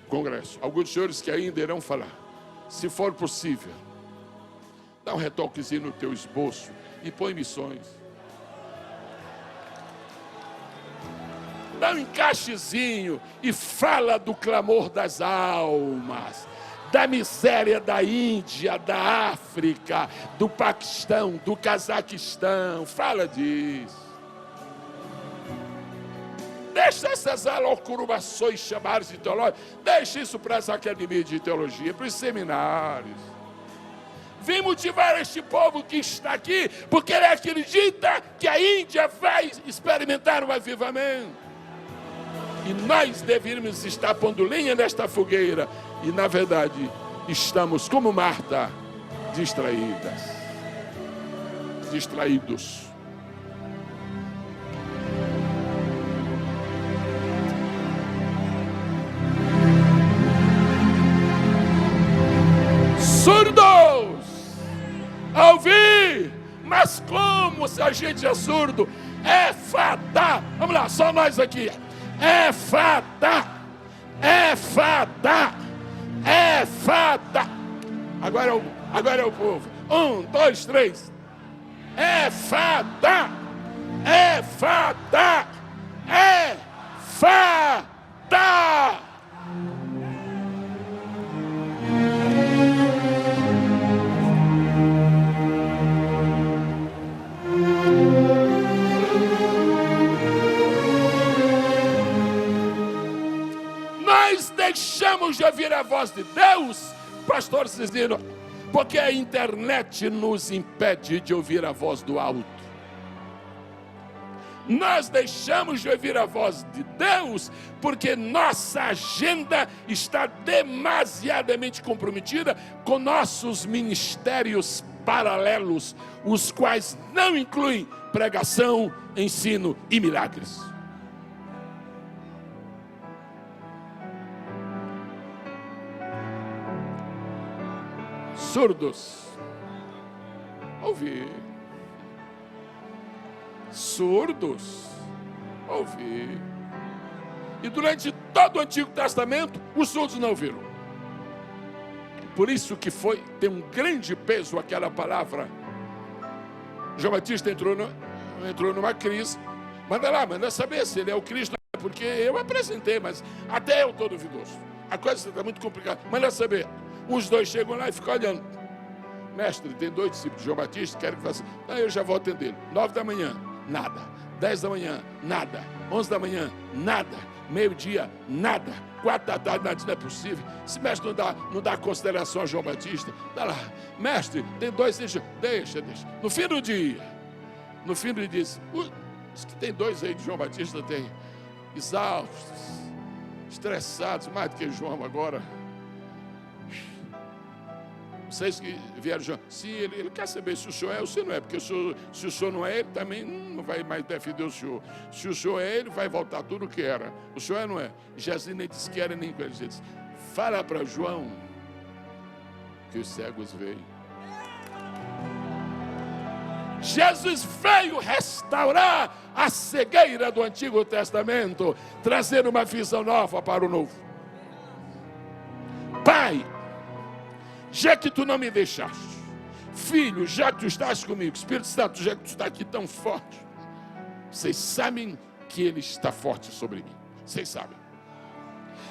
congresso, alguns dos senhores que ainda irão falar, se for possível, dá um retoquezinho no teu esboço e põe missões. Dá um encaixezinho e fala do clamor das almas, da miséria da Índia, da África, do Paquistão, do Cazaquistão. Fala disso. Deixa essas alocurubações chamadas de teologia. Deixa isso para as academias de teologia, para os seminários. Vem motivar este povo que está aqui, porque ele acredita que a Índia vai experimentar um avivamento. E nós deveríamos estar pondo lenha nesta fogueira. E, na verdade, estamos, como Marta, distraídos. Surdos a ouvir, mas como se a gente é surdo? Éfata, vamos lá, só nós aqui. Éfata, éfata, éfata. Agora é o povo. 1, 2, 3. Éfata, éfata, éfata. Deixamos de ouvir a voz de Deus, pastor Cisino, porque a internet nos impede de ouvir a voz do alto. Nós deixamos de ouvir a voz de Deus porque nossa agenda está demasiadamente comprometida com nossos ministérios paralelos, os quais não incluem pregação, ensino e milagres. Surdos, ouvir. Surdos, ouvir. E durante todo o Antigo Testamento, os surdos não ouviram. Por isso que tem um grande peso aquela palavra. João Batista entrou numa crise. Manda saber se ele é o Cristo, porque eu apresentei, mas até eu estou duvidoso. A coisa está muito complicada. Manda saber. Os dois chegam lá e ficam olhando. Mestre, tem 2 discípulos de João Batista, quero que faça. Eu já vou atender. 9 da manhã, nada. 10 da manhã, nada. 11 da manhã, nada. Meio-dia, nada. 4 da tarde, nada. Isso não é possível. Esse mestre não dá consideração a João Batista. Dá lá. Mestre, tem 2, deixa. No fim do dia, diz que tem 2 aí de João Batista, tem exaustos, estressados, mais do que João agora. Vocês que vieram, se ele quer saber se o senhor é ou se não é, porque se o senhor não é, ele também não vai mais defender o senhor. Se o senhor é, ele vai voltar tudo o que era. O senhor é ou não é? Jesus nem disse que era nem com ele. Ele disse, fala para João que os cegos veem. Jesus veio restaurar a cegueira do Antigo Testamento, trazer uma visão nova para o Novo. Pai, já que tu não me deixaste, Filho, já que tu estás comigo, Espírito Santo, já que tu está aqui tão forte, vocês sabem que Ele está forte sobre mim. Vocês sabem.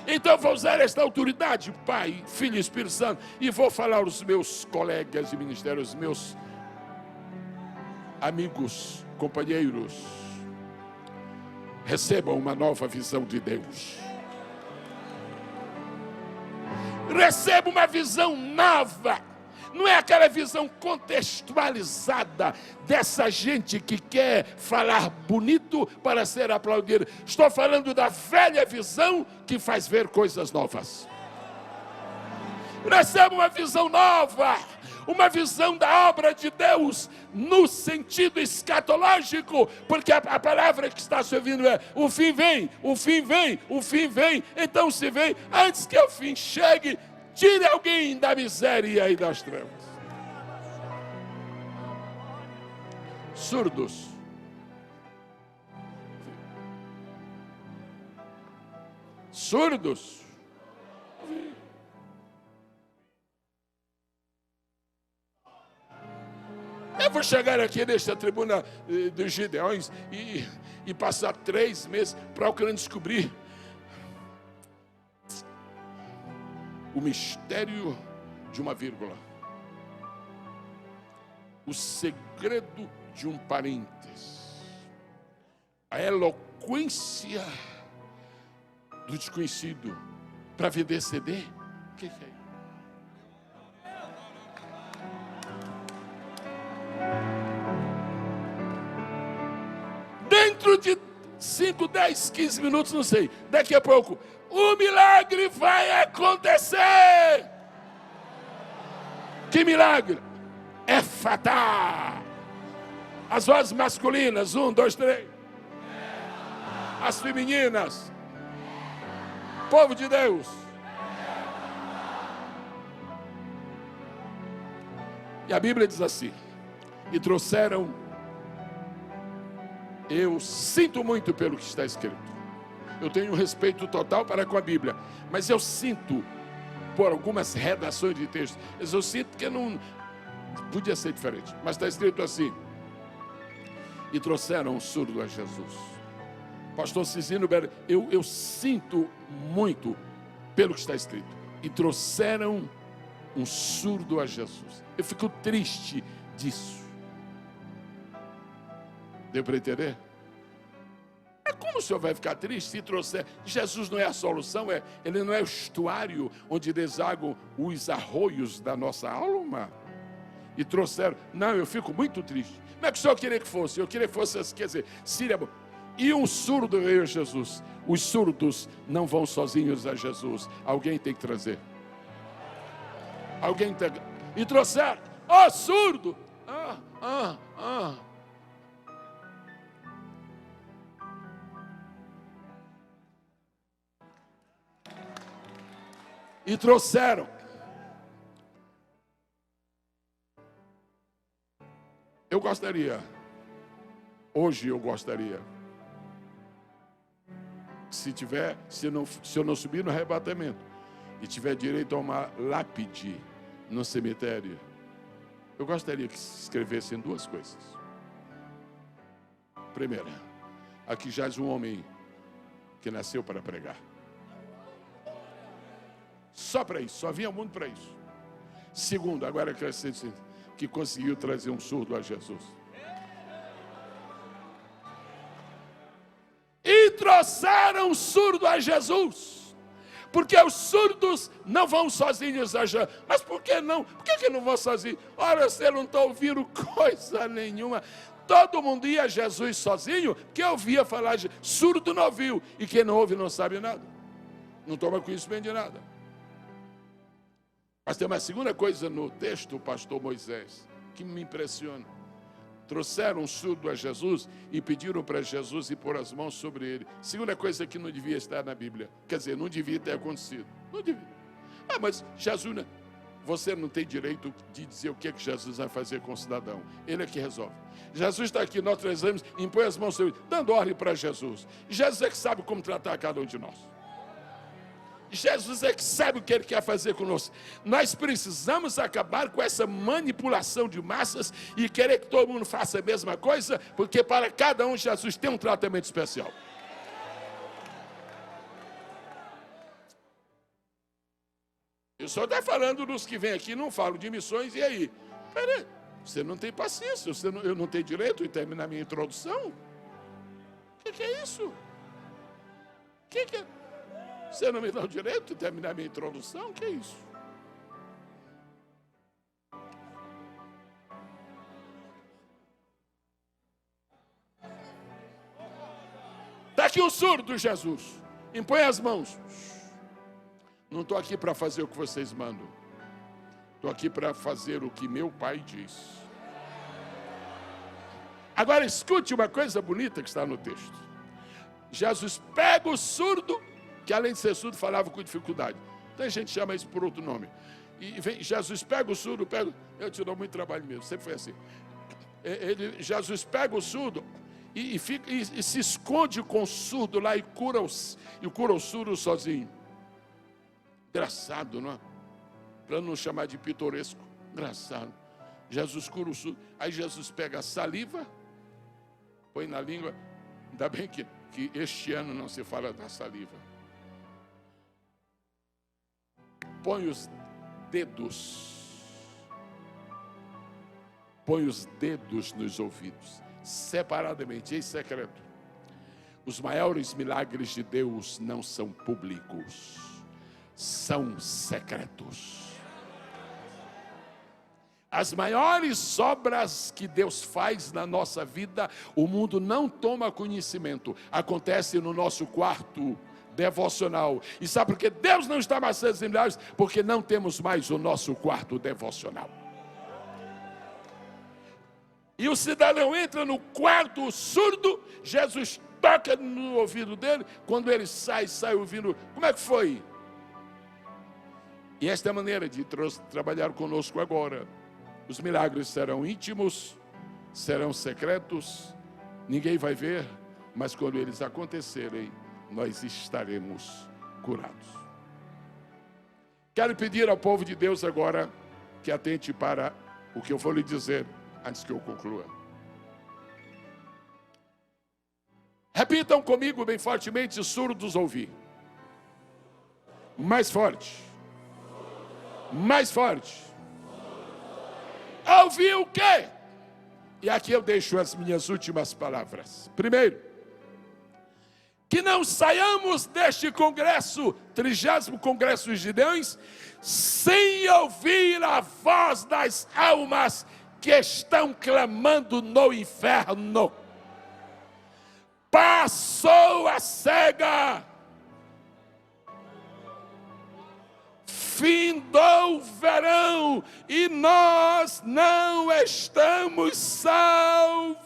Então eu vou usar esta autoridade, Pai, Filho e Espírito Santo, e vou falar aos meus colegas de ministério, aos meus amigos, companheiros. Recebam uma nova visão de Deus. Receba uma visão nova. Não é aquela visão contextualizada dessa gente que quer falar bonito para ser aplaudido. Estou falando da velha visão que faz ver coisas novas. Receba uma visão nova, uma visão da obra de Deus no sentido escatológico, porque a palavra que está se ouvindo é: o fim vem, o fim vem, o fim vem. Então, se vem, antes que o fim chegue, tire alguém da miséria e das trevas. surdos. Surdos. Eu vou chegar aqui nesta tribuna dos Gideões e passar 3 meses procurando descobrir o mistério de uma vírgula, o segredo de um parênteses, a eloquência do desconhecido para vender CD. O que é isso? Dentro de 5, 10, 15 minutos, não sei, daqui a pouco, o milagre vai acontecer. Que milagre? É fatal. As vozes masculinas, 1, 2, 3. As femininas. Povo de Deus. E a Bíblia diz assim: e trouxeram. Eu sinto muito pelo que está escrito. Eu tenho um respeito total para com a Bíblia, mas eu sinto por algumas redações de texto. Eu sinto que não podia ser diferente, mas está escrito assim: e trouxeram um surdo a Jesus. Pastor Cisino, eu sinto muito pelo que está escrito. E trouxeram um surdo a Jesus. Eu fico triste disso. Deu para entender? Como o senhor vai ficar triste se trouxer? Jesus não é a solução, ele não é o estuário onde desaguam os arroios da nossa alma. E trouxeram. Não, eu fico muito triste. Como é que o senhor queria que fosse? Eu queria que fosse, quer dizer, Síria. E um surdo veio a Jesus. Os surdos não vão sozinhos a Jesus. Alguém tem que trazer. Alguém tem. E trouxeram. Ó, surdo! E trouxeram. Hoje eu gostaria, se eu não subir no arrebatamento e tiver direito a uma lápide no cemitério, eu gostaria que se escrevessem 2 coisas. Primeira, aqui jaz um homem que nasceu para pregar. Só para isso, só vinha ao mundo para isso. Segundo, agora que conseguiu trazer um surdo a Jesus. E trouxeram um surdo a Jesus. Porque os surdos não vão sozinhos a Jesus. Mas por que não? Por que não vão sozinhos? Ora, você não está ouvindo coisa nenhuma. Todo mundo ia a Jesus sozinho, porque ouvia falar de surdo não ouviu. E quem não ouve não sabe nada. Não toma conhecimento de nada. Mas tem uma segunda coisa no texto, o pastor Moisés, que me impressiona. Trouxeram um surdo a Jesus e pediram para Jesus ir pôr as mãos sobre ele. Segunda coisa que não devia estar na Bíblia. Quer dizer, não devia ter acontecido. Não devia. Mas Jesus, né? Você não tem direito de dizer o que é que Jesus vai fazer com o cidadão. Ele é que resolve. Jesus está aqui, nós trazemos, impõe as mãos sobre ele, dando ordem para Jesus. Jesus é que sabe como tratar cada um de nós. Jesus é que sabe o que Ele quer fazer conosco. Nós precisamos acabar com essa manipulação de massas e querer que todo mundo faça a mesma coisa, porque para cada um Jesus tem um tratamento especial. Eu só estou falando dos que vêm aqui, não falo de missões, e aí? Peraí, você não tem paciência, eu não tenho direito de terminar minha introdução? O que é isso? O que é? Você não me dá o direito de terminar minha introdução? O que é isso? Está aqui o surdo, Jesus. Impõe as mãos. Não estou aqui para fazer o que vocês mandam. Estou aqui para fazer o que meu pai diz. Agora escute uma coisa bonita que está no texto. Jesus pega o surdo, que além de ser surdo, falava com dificuldade. Então a gente chama isso por outro nome. E vem, Jesus pega o surdo, eu te dou muito trabalho mesmo, sempre foi assim. Jesus pega o surdo e se esconde com o surdo lá e cura o surdo sozinho. Engraçado, não é? Para não chamar de pitoresco. Engraçado. Jesus cura o surdo. Aí Jesus pega a saliva, põe na língua. Ainda bem que este ano não se fala da saliva. Põe os dedos. Põe os dedos nos ouvidos, separadamente, em secreto. Os maiores milagres de Deus não são públicos, são secretos. As maiores obras que Deus faz na nossa vida, o mundo não toma conhecimento. Acontece no nosso quarto devocional. E sabe por que Deus não está mais fazendo milagres? Porque não temos mais o nosso quarto devocional. E o cidadão entra no quarto surdo, Jesus toca no ouvido dele, quando ele sai ouvindo. Como é que foi? E esta é a maneira de trabalhar conosco agora. Os milagres serão íntimos, serão secretos, ninguém vai ver, mas quando eles acontecerem, nós estaremos curados. Quero pedir ao povo de Deus agora que atente para o que eu vou lhe dizer antes que eu conclua. Repitam comigo bem fortemente, surdos ouvir. Mais forte. Mais forte. Ouvir o quê? E aqui eu deixo as minhas últimas palavras. Primeiro, que não saiamos deste congresso, 30º Congresso dos Gideões, sem ouvir a voz das almas que estão clamando no inferno. Passou a cega, findou o verão e nós não estamos salvos.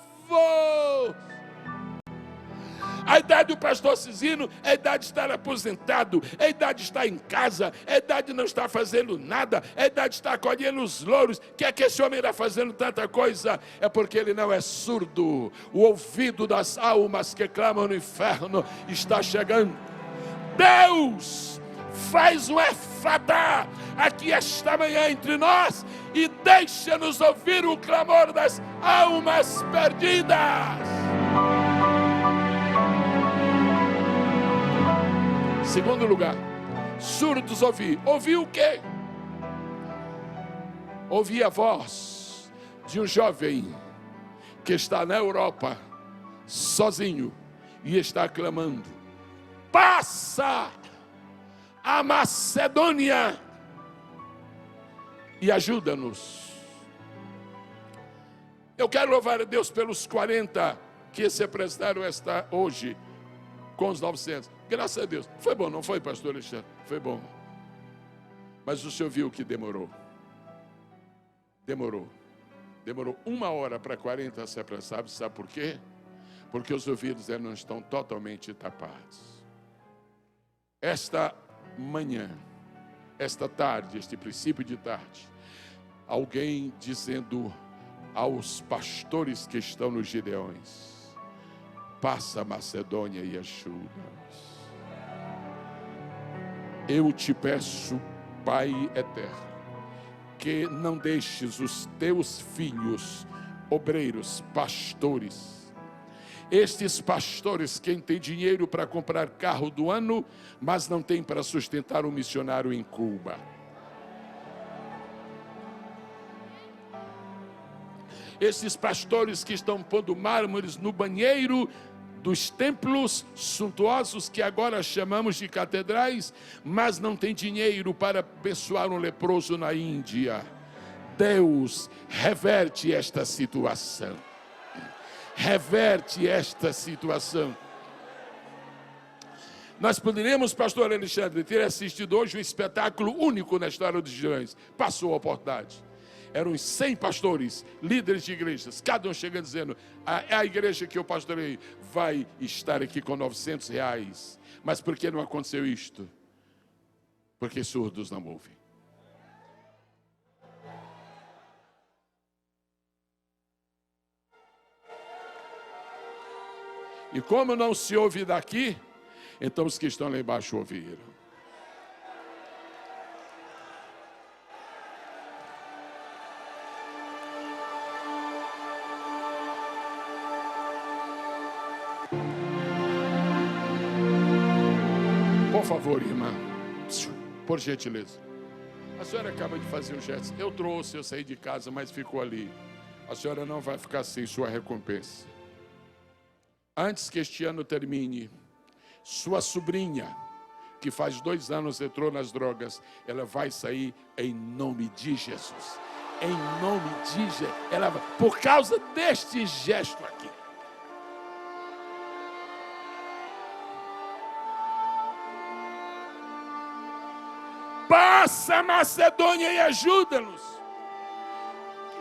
A idade do pastor Cisino é a idade de estar aposentado, é a idade de estar em casa, é a idade de não estar fazendo nada, é a idade de estar colhendo os louros. Que é que esse homem está fazendo tanta coisa? É porque ele não é surdo. O ouvido das almas que clamam no inferno está chegando. Deus faz um efatá aqui esta manhã entre nós e deixa-nos ouvir o clamor das almas perdidas. Segundo lugar, surdos ouvir. Ouvir o quê? Ouvir a voz de um jovem que está na Europa, sozinho, e está clamando: passa a Macedônia e ajuda-nos. Eu quero louvar a Deus pelos 40 que se apresentaram hoje com os 900. Graças a Deus. Foi bom, não foi, pastor Alexandre? Foi bom. Mas o senhor viu que demorou. Demorou 1 hora para 40 se apressar. Sabe por quê? Porque os ouvidos não estão totalmente tapados. Esta manhã, esta tarde, este princípio de tarde, alguém dizendo aos pastores que estão nos Gideões: passa a Macedônia e ajuda-nos. Eu te peço, Pai eterno, que não deixes os teus filhos, obreiros, pastores, estes pastores que têm dinheiro para comprar carro do ano, mas não tem para sustentar um missionário em Cuba. Esses pastores que estão pondo mármores no banheiro dos templos suntuosos que agora chamamos de catedrais, mas não tem dinheiro para abençoar um leproso na Índia. Deus, reverte esta situação. Reverte esta situação. Nós poderíamos, pastor Alexandre, ter assistido hoje um espetáculo único na história dos Gideões. Passou a oportunidade. Eram 100 pastores, líderes de igrejas, cada um chegando dizendo: a igreja que eu pastorei vai estar aqui com R$900. Mas por que não aconteceu isto? Porque surdos não ouvem. E como não se ouve daqui, então os que estão lá embaixo ouviram. Por favor, irmã, por gentileza. A senhora acaba de fazer um gesto. Eu trouxe, eu saí de casa, mas ficou ali. A senhora não vai ficar sem sua recompensa. Antes que este ano termine, sua sobrinha, que faz 2 anos entrou nas drogas, ela vai sair em nome de Jesus. Em nome de Jesus. Ela vai, por causa deste gesto aqui. Passa a Macedônia e ajuda-nos.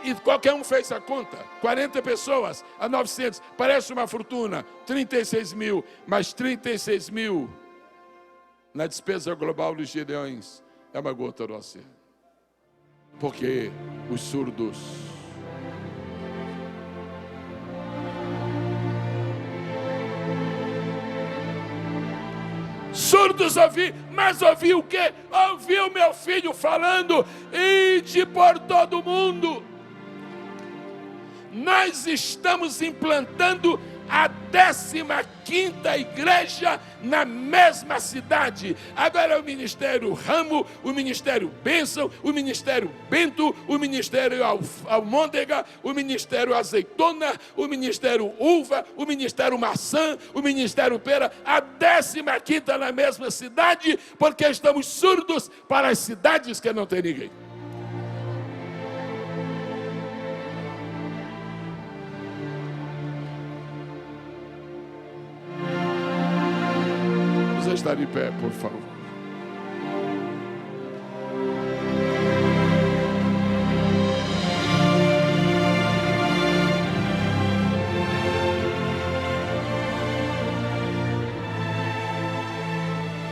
E qualquer um fez a conta. 40 pessoas a 900. Parece uma fortuna. 36 mil. Mas 36 mil na despesa global dos Gideões é uma gota do oceano. Porque os surdos ouvi, mas ouvi o quê? Ouvi o meu filho falando: ide por todo mundo. Nós estamos implantando a 15ª igreja na mesma cidade. Agora é o Ministério Ramo, o Ministério Bênção, o Ministério Bento, o Ministério Almôndega, o Ministério Azeitona, o Ministério Uva, o Ministério Maçã, o Ministério Pera. A 15ª na mesma cidade, porque estamos surdos para as cidades que não tem ninguém. Está de pé, por favor.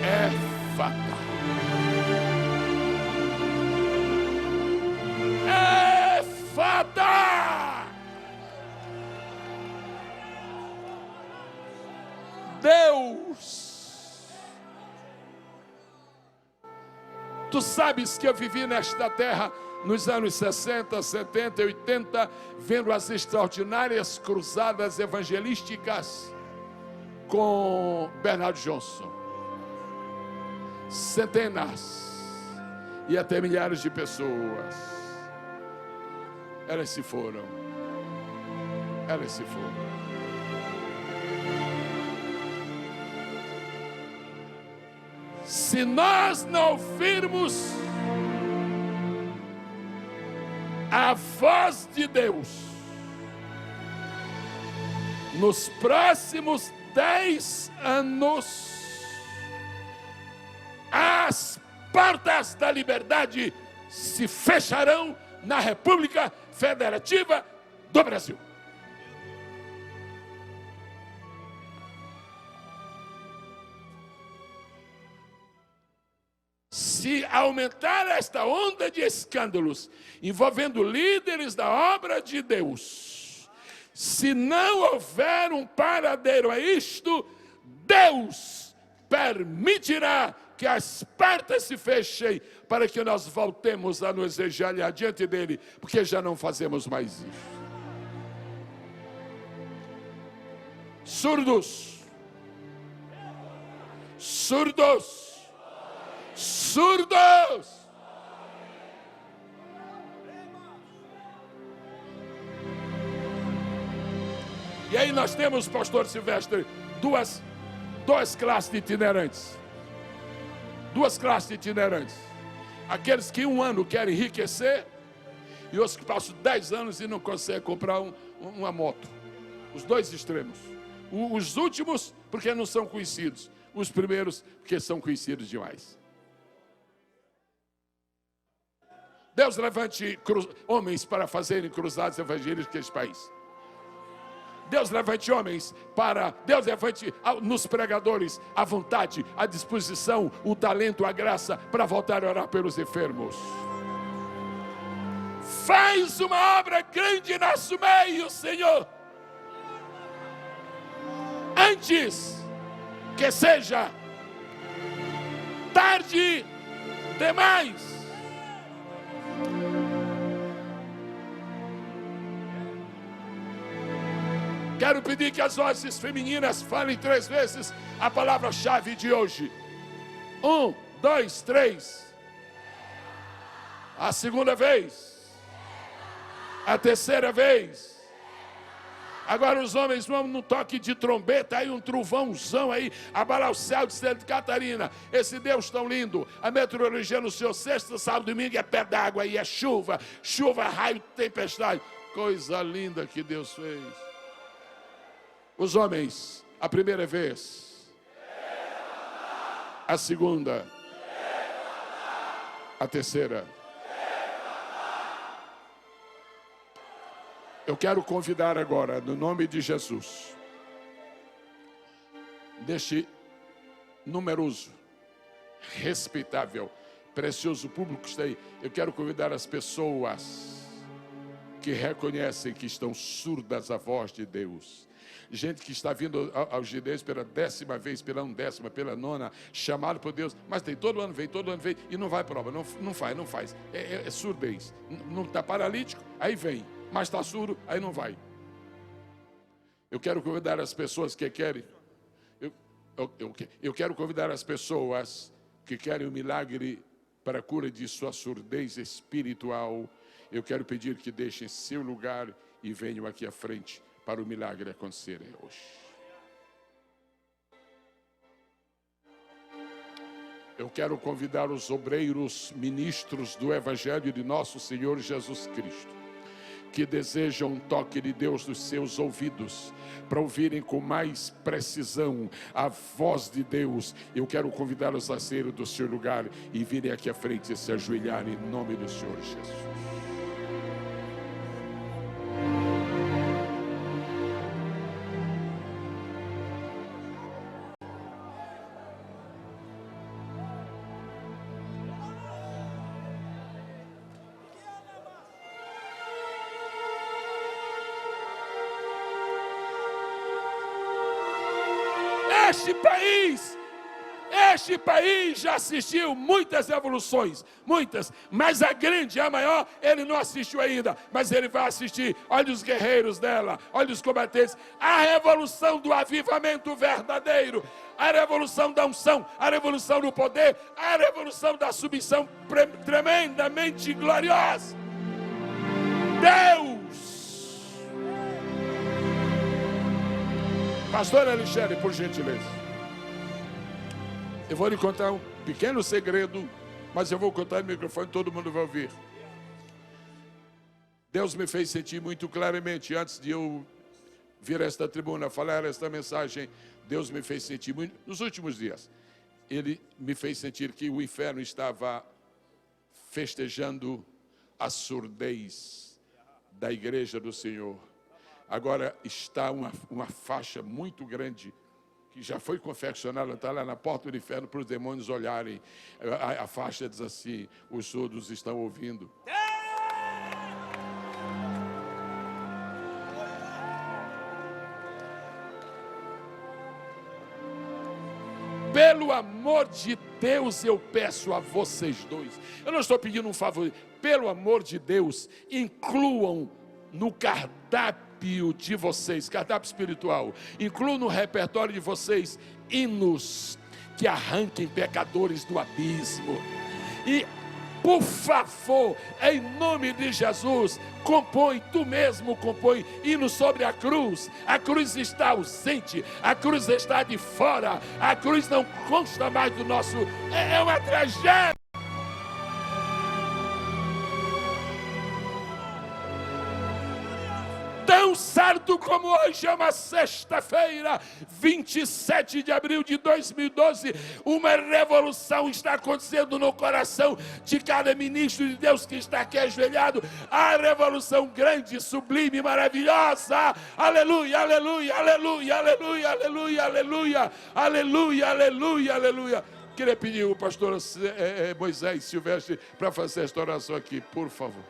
É fatal. É fatal. Deus. Tu sabes que eu vivi nesta terra nos anos 60, 70 e 80, vendo as extraordinárias cruzadas evangelísticas com Bernard Johnson. Centenas e até milhares de pessoas. Elas se foram. Elas se foram. Se nós não ouvirmos a voz de Deus, nos próximos 10 anos, as portas da liberdade se fecharão na República Federativa do Brasil. Se aumentar esta onda de escândalos envolvendo líderes da obra de Deus, se não houver um paradeiro a isto, Deus permitirá que as portas se fechem para que nós voltemos a nos ajoelhar diante dele, porque já não fazemos mais isso. Surdos. Surdos. Surdos! E aí nós temos, pastor Silvestre, duas classes de itinerantes. Duas classes de itinerantes. Aqueles que 1 ano querem enriquecer e outros que passam 10 anos e não conseguem comprar uma moto. Os dois extremos. Os últimos porque não são conhecidos. Os primeiros porque são conhecidos demais. Deus levante homens para fazerem cruzadas evangélicas neste país. Deus levante homens Deus levante nos pregadores a vontade, a disposição, o talento, a graça para voltar a orar pelos enfermos. Faz uma obra grande em nosso meio, Senhor. antes que seja tarde demais. Quero pedir que as vozes femininas falem 3 vezes a palavra-chave de hoje. 1, 2, 3. A segunda vez. A terceira vez. Agora os homens vão num toque de trombeta, aí um trovãozão aí, abalar o céu de Santa Catarina. Esse Deus tão lindo. A meteorologia no seu sexta, sábado, domingo é pé d'água aí, é chuva. Chuva, raio, tempestade. Coisa linda que Deus fez. Os homens, a primeira vez. A segunda. A terceira. Eu quero convidar agora, no nome de Jesus, deste numeroso, respeitável, precioso público que está aí, eu quero convidar as pessoas que reconhecem que estão surdas à voz de Deus. Gente que está vindo aos gideões pela 10ª vez, pela 11ª, pela 9ª, chamado por Deus, mas tem todo ano vem, e não vai à prova, não faz. É surdez. Não está paralítico, aí vem. Mas está surdo, aí não vai. Eu quero convidar as pessoas que querem. Eu quero convidar as pessoas que querem um milagre para a cura de sua surdez espiritual. Eu quero pedir que deixem seu lugar e venham aqui à frente para o milagre acontecer hoje. Eu quero convidar os obreiros, ministros do Evangelho de nosso Senhor Jesus Cristo, que desejam um toque de Deus nos seus ouvidos, para ouvirem com mais precisão a voz de Deus. Eu quero convidá-los a sair do seu lugar e virem aqui à frente e se ajoelharem em nome do Senhor Jesus. Este país já assistiu muitas revoluções, muitas, mas a grande, a maior, ele não assistiu ainda, mas ele vai assistir. Olha os guerreiros dela, olha os combatentes, a revolução do avivamento verdadeiro, a revolução da unção, a revolução do poder, a revolução da submissão tremendamente gloriosa. Deus! Pastor Alexandre, por gentileza. Eu vou lhe contar um pequeno segredo, mas eu vou contar no microfone, todo mundo vai ouvir. Deus me fez sentir muito claramente, antes de eu vir a esta tribuna, falar esta mensagem, Deus me fez sentir muito, nos últimos dias, Ele me fez sentir que o inferno estava festejando a surdez da igreja do Senhor. Agora está uma faixa muito grande, que já foi confeccionada, está lá na porta do inferno para os demônios olharem. A faixa diz assim: os surdos estão ouvindo. Pelo amor de Deus, eu peço a vocês dois, eu não estou pedindo um favor, pelo amor de Deus, incluam no cardápio de vocês, cardápio espiritual, incluam no repertório de vocês hinos que arranquem pecadores do abismo. E, por favor, em nome de Jesus, tu mesmo compõe hino sobre a cruz. A cruz está ausente, a cruz está de fora, a cruz não consta mais do nosso, é uma tragédia. Tão certo como hoje é uma sexta-feira, 27 de abril de 2012, uma revolução está acontecendo no coração de cada ministro de Deus que está aqui ajoelhado. A revolução grande, sublime, maravilhosa. Aleluia, aleluia, aleluia, aleluia, aleluia, aleluia, aleluia, aleluia, aleluia. Queria pedir o pastor Moisés Silvestre para fazer esta oração aqui, por favor.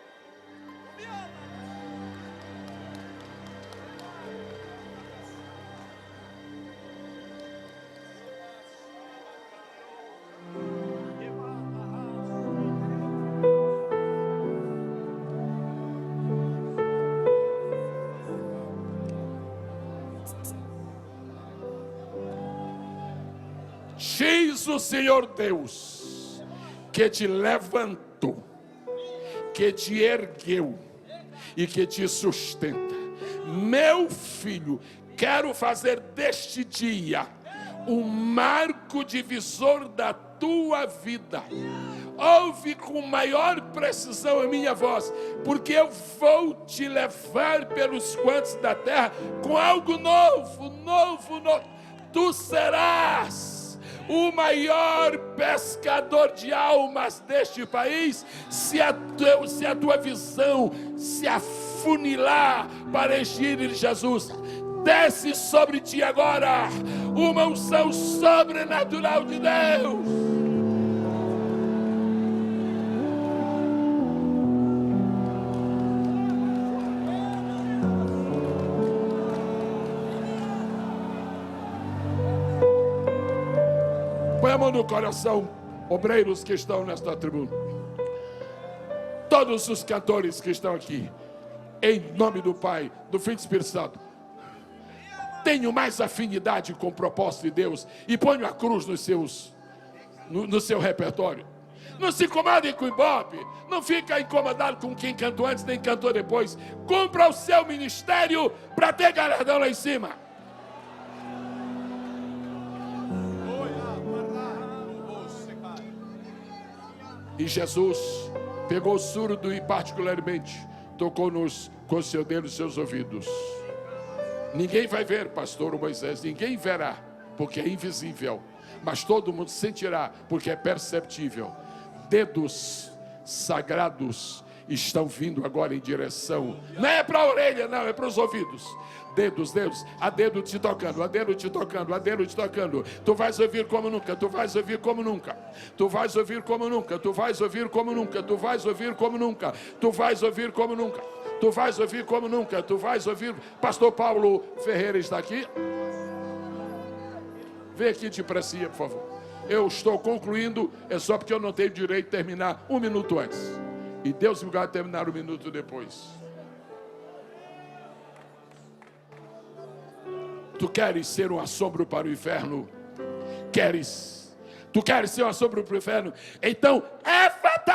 Diz o Senhor Deus, que te levantou, que te ergueu e que te sustenta. Meu filho, quero fazer deste dia um marco divisor da tua vida. Ouve com maior precisão a minha voz, porque eu vou te levar pelos cantos da terra com algo novo, novo, novo. Tu serás o maior pescador de almas deste país, se a tua visão se afunilar para encher de Jesus. Desce sobre ti agora uma unção sobrenatural de Deus. Põe a mão no coração, obreiros que estão nesta tribuna. Todos os cantores que estão aqui, em nome do Pai, do Filho e do Espírito Santo. Tenho mais afinidade com o propósito de Deus e ponho a cruz no seu repertório. Não se incomodem com o Ibope, não fica incomodado com quem cantou antes nem cantou depois. Cumpra o seu ministério para ter galardão lá em cima. E Jesus pegou o surdo e particularmente tocou-nos com o seu dedo nos seus ouvidos. Ninguém vai ver, pastor Moisés, ninguém verá, porque é invisível, mas todo mundo sentirá, porque é perceptível. Dedos sagrados estão vindo agora em direção, não é para a orelha, não, é para os ouvidos. Dedos, a dedo te tocando, a dedo te tocando, a dedo te tocando. Tu vais ouvir como nunca, tu vais ouvir como nunca. Tu vais ouvir como nunca, tu vais ouvir como nunca, tu vais ouvir como nunca. Tu vais ouvir como nunca, tu vais ouvir como nunca, tu vais ouvir. Pastor Paulo Ferreira está aqui. Vem aqui depressa, por favor. Eu estou concluindo, é só porque eu não tenho direito de terminar 1 minuto antes. E Deus me vai terminar 1 minuto depois. Tu queres ser um assombro para o inferno? Queres? Tu queres ser um assombro para o inferno? Então, Éfata!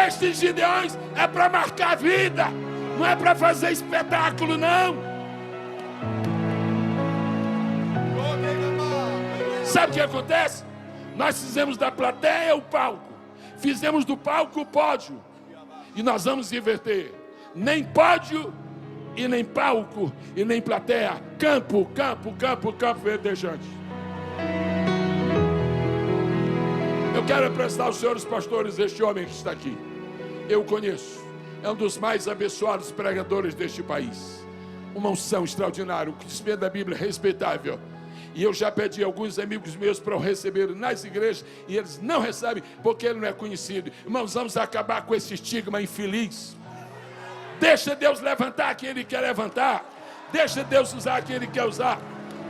Estes Gideões é para marcar a vida, não é para fazer espetáculo, não. Sabe o que acontece? Nós fizemos da plateia o palco, fizemos do palco o pódio, e nós vamos inverter. Nem pódio, e nem palco, e nem plateia. Campo, campo, campo, campo verdejante. Eu quero apresentar aos senhores pastores este homem que está aqui. Eu conheço, é um dos mais abençoados pregadores deste país. Uma unção extraordinária, o conhecimento da Bíblia respeitável. E eu já pedi a alguns amigos meus para o receber nas igrejas, e eles não recebem porque ele não é conhecido. Irmãos, vamos acabar com esse estigma infeliz. Deixa Deus levantar quem Ele quer levantar. Deixa Deus usar quem Ele quer usar.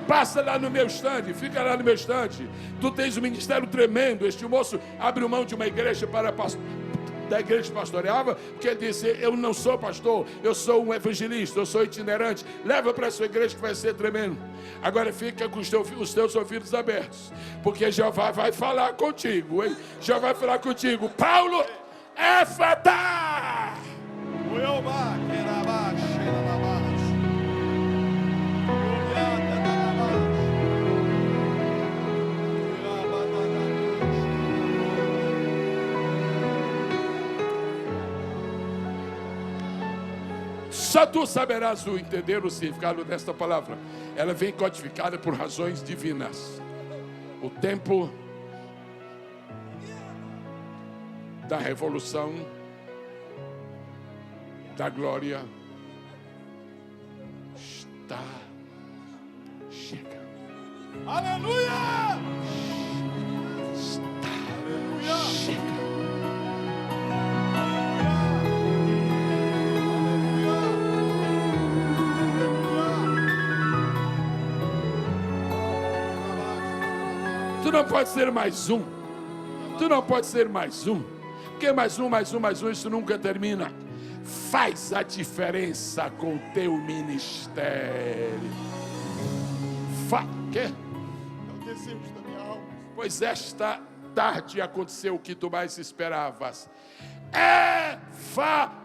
Passa lá no meu estande, fica lá no meu estande. Tu tens um ministério tremendo. Este moço abriu mão de uma igreja da igreja que pastoreava, porque ele disse: eu não sou pastor, eu sou um evangelista, eu sou itinerante. Leva para a sua igreja que vai ser tremendo. Agora fica com os teus ouvidos abertos, porque Jeová vai falar contigo, hein? Jeová vai falar contigo. Paulo, Éfata! Só tu saberás entender o significado desta palavra. Ela vem codificada por razões divinas. O tempo da revolução, da glória, está chegando. Aleluia! Está chegando. Tu não pode ser mais um. Tu não pode ser mais um. Porque mais um, isso nunca termina. Faz a com o teu ministério. Quê? É o desejo da minha alma. Pois esta tarde aconteceu o que tu mais esperavas. Efatá!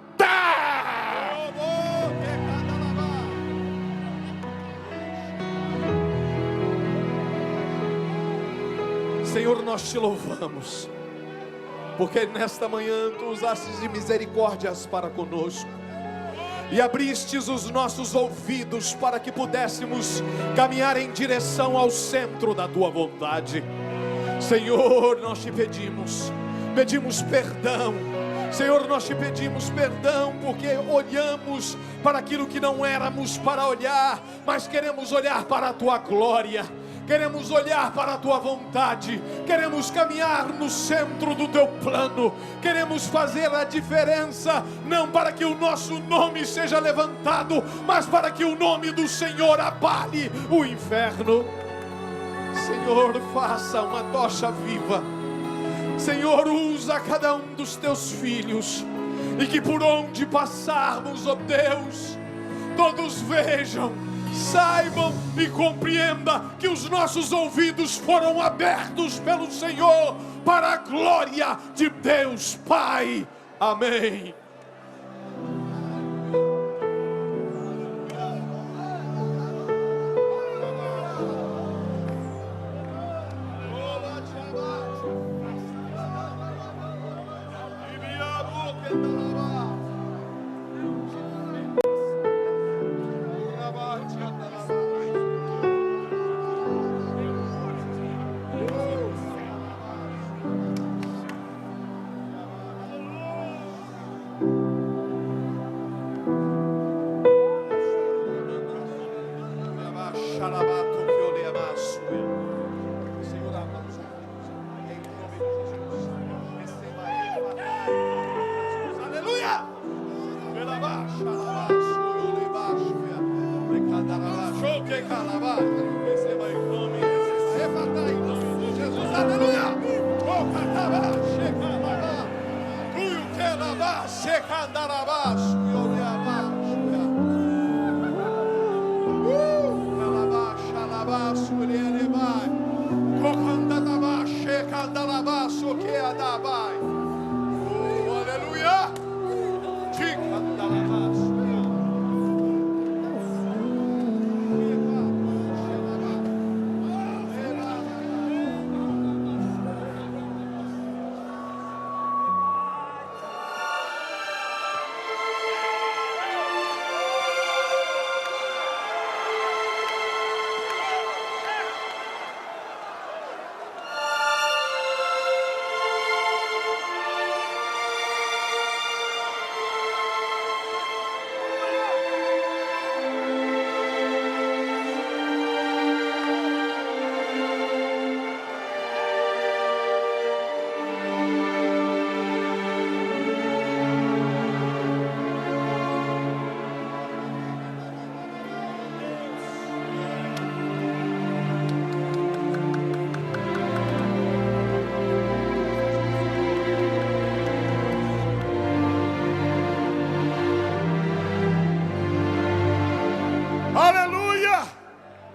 Senhor, nós te louvamos, porque nesta manhã tu usastes de misericórdias para conosco e abristes os nossos ouvidos para que pudéssemos caminhar em direção ao centro da tua vontade. Senhor, nós te pedimos perdão. Senhor, nós te pedimos perdão porque olhamos para aquilo que não éramos para olhar, mas queremos olhar para a tua glória. Queremos olhar para a tua vontade, queremos caminhar no centro do teu plano, queremos fazer a diferença, não para que o nosso nome seja levantado, mas para que o nome do Senhor abale o inferno. Senhor, faça uma tocha viva. Senhor, usa cada um dos teus filhos, e que por onde passarmos, ó Deus, todos vejam, saibam e compreendam que os nossos ouvidos foram abertos pelo Senhor para a glória de Deus Pai. Amém.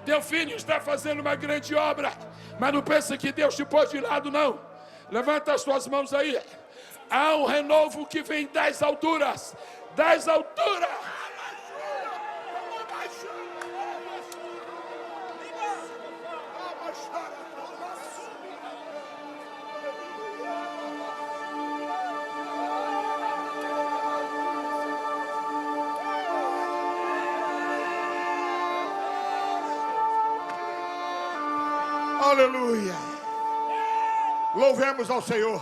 Teu filho está fazendo uma grande obra, mas não pensa que Deus te pôs de lado, não. Levanta as tuas mãos aí. Há um renovo que vem das alturas. Das alturas. Aleluia. Louvemos ao Senhor.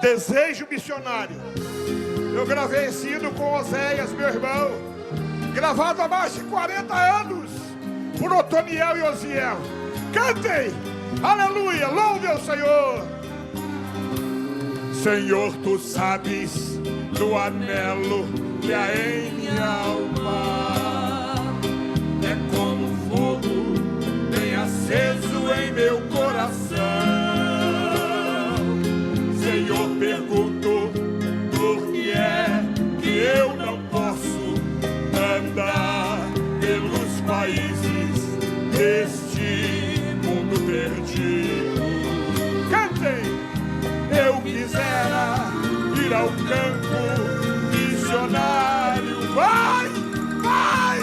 Desejo missionário. Eu gravei esse hino com Oséias, meu irmão, gravado há mais de 40 anos por Otoniel e Osiel. Cantem. Aleluia. Louve ao Senhor. Senhor, tu sabes do anelo que há em minha alma. É como fogo aceso em meu coração. ao campo missionário. Vai, vai,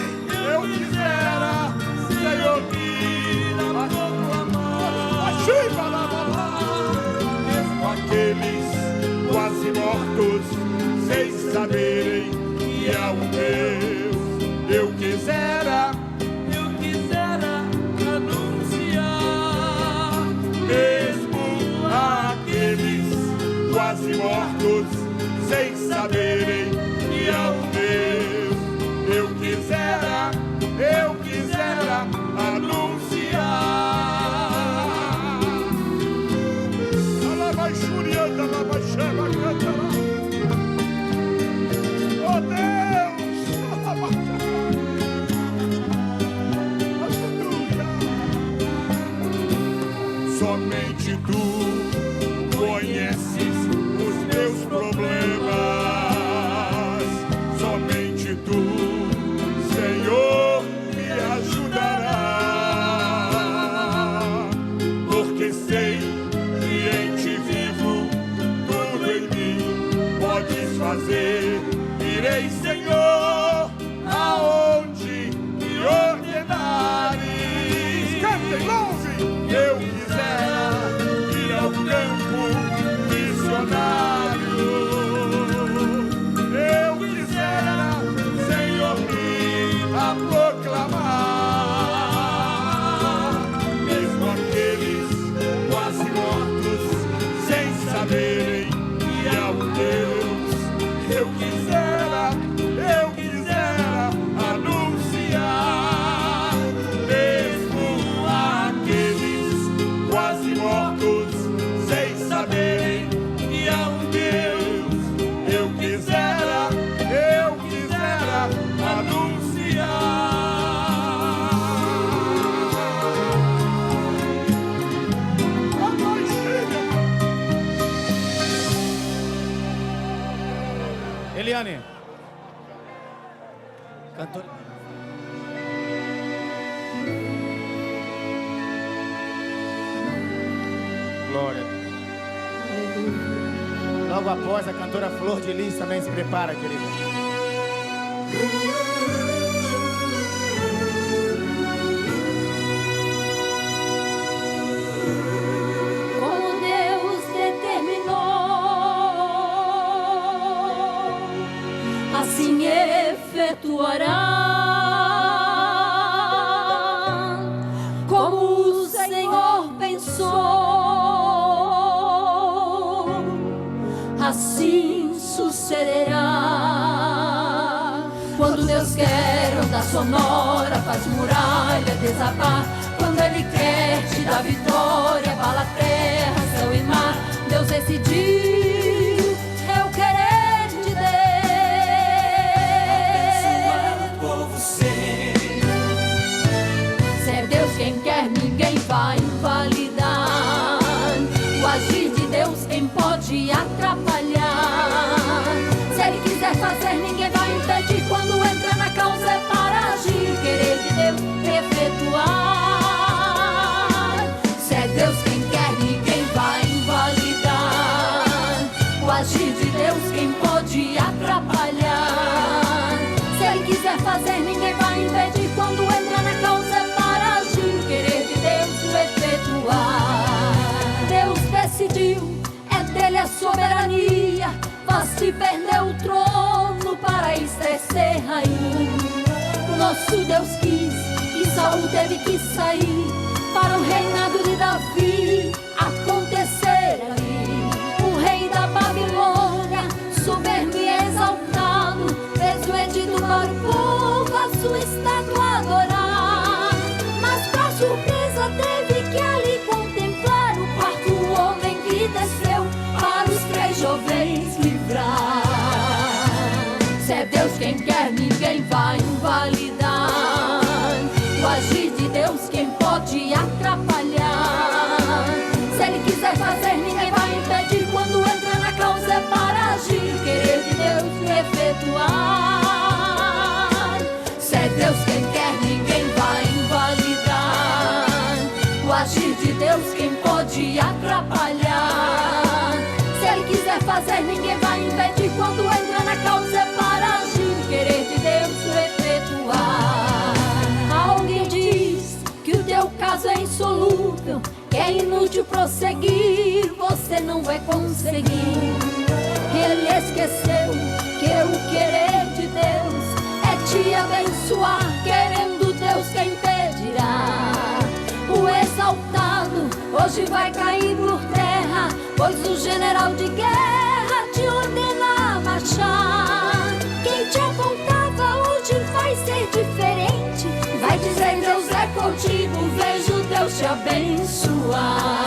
eu quisera, Senhor, ir a proclamar. Mesmo aqueles quase mortos, sem saberem que é o Deus, eu quisera anunciar. Mesmo aqueles quase mortos, sem saberem que é o Deus, eu quisera anunciar. Alabaixurianda, alabaixaba, cantará. Oh Deus, alabaixaba. Aleluia. Somente tu conheces os meus problemas. Somente tu, Senhor, me ajudará. Porque sei que em ti vivo, tudo em mim podes fazer. Irei, Senhor, aonde me ordenares. Cantem, louvem. Eu quisera ir ao campo missionário. Eu quisera, Senhor, ir a proclamar. Mesmo aqueles quase mortos, sem saberem que é o Deus, eu quisera anunciar. Mesmo aqueles quase mortos, sem saberem que é um Deus, eu quisera anunciar. Eliane, cantor. Glória. Logo após, a cantora Flor de Lis também se prepara, querida. Como Deus determinou, assim efetuará. Como o Senhor pensou, assim sucederá. Quando Deus quer onda sonora, faz muralha desabar. Quando Ele quer te dar vitória, abala terra, céu e mar. Deus decidiu, é o querer de Deus. Povo ser. Se é Deus quem quer, ninguém vai invalidar. O agir de Deus, quem pode atrapalhar? Se Ele quiser fazer, ninguém vai impedir. Quando entra na causa é para agir. Querer de Deus efetuar. Se é Deus quem quer, ninguém vai invalidar. O agir de Deus, quem pode atrapalhar? Se Ele quiser fazer, ninguém vai impedir. Quando entra na causa é para agir. Querer de Deus efetuar. Deus decidiu, é dele a soberania. Vaste perdeu o trono para exercer rainha. Nosso Deus quis e Saul teve que sair para o reinado de Davi acontecer ali. O rei da Babilônia, soberbo e exaltado, fez o edito para o povo a sua estátua adorar. Mas pra surpresa teve que ali contemplar o quarto homem que desceu para os 3 jovens livrar. Se é Deus quem quer, ninguém vai invalidar. O agir de Deus, quem pode atrapalhar? Se Ele quiser fazer, ninguém vai impedir. Quando entra na causa é para agir. Querer de Deus efetuar. Se é Deus quem quer, ninguém vai invalidar. O agir de Deus, quem pode atrapalhar? Se Ele quiser fazer, ninguém vai impedir. é inútil prosseguir, você não vai conseguir. Ele esqueceu que o querer de Deus é te abençoar, querendo Deus quem impedirá. O exaltado hoje vai cair por terra, pois o general de guerra te ordena marchar. Quem te apontava hoje vai ser diferente, vai dizer Deus é contigo, vejo Deus te abençoar.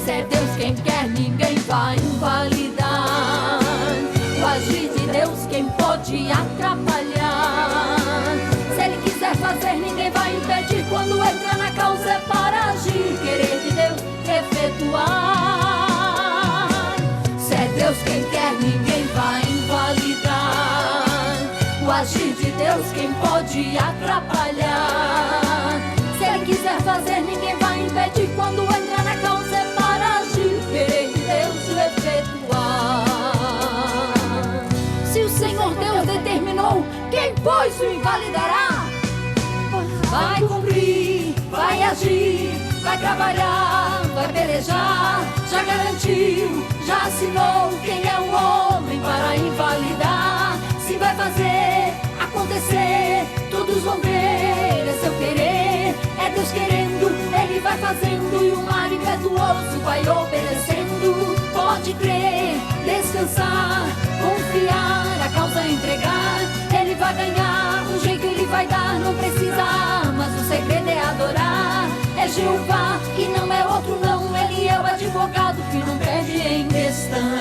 Se é Deus quem quer, ninguém vai invalidar. O agir de Deus, quem pode atrapalhar? Se Ele quiser fazer, ninguém vai impedir. Quando entra na causa é para agir, querer de Deus efetuar. Se é Deus quem quer, ninguém vai invalidar. O agir de Deus, quem pode atrapalhar? Se Ele quiser fazer, ninguém vai impedir. Quando entra na causa é para agir, querer de Deus efetuar. Se o Senhor Deus determinou, quem pois o invalidará? Vai cumprir, vai agir, vai trabalhar, vai pelejar. Já garantiu, já assinou. Quem é o homem para invalidar? Se vai fazer acontecer, todos vão ver, é seu querer. É Deus querendo, Ele vai fazendo, e o mar impetuoso vai obedecendo. Pode crer, descansar, confiar, a causa entregar. Ele vai ganhar, o jeito Ele vai dar, não precisa, mas o segredo é adorar. É Jeová e não é outro não, Ele é o advogado que não perde em questão.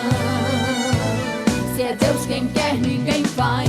Se é Deus quem quer, ninguém vai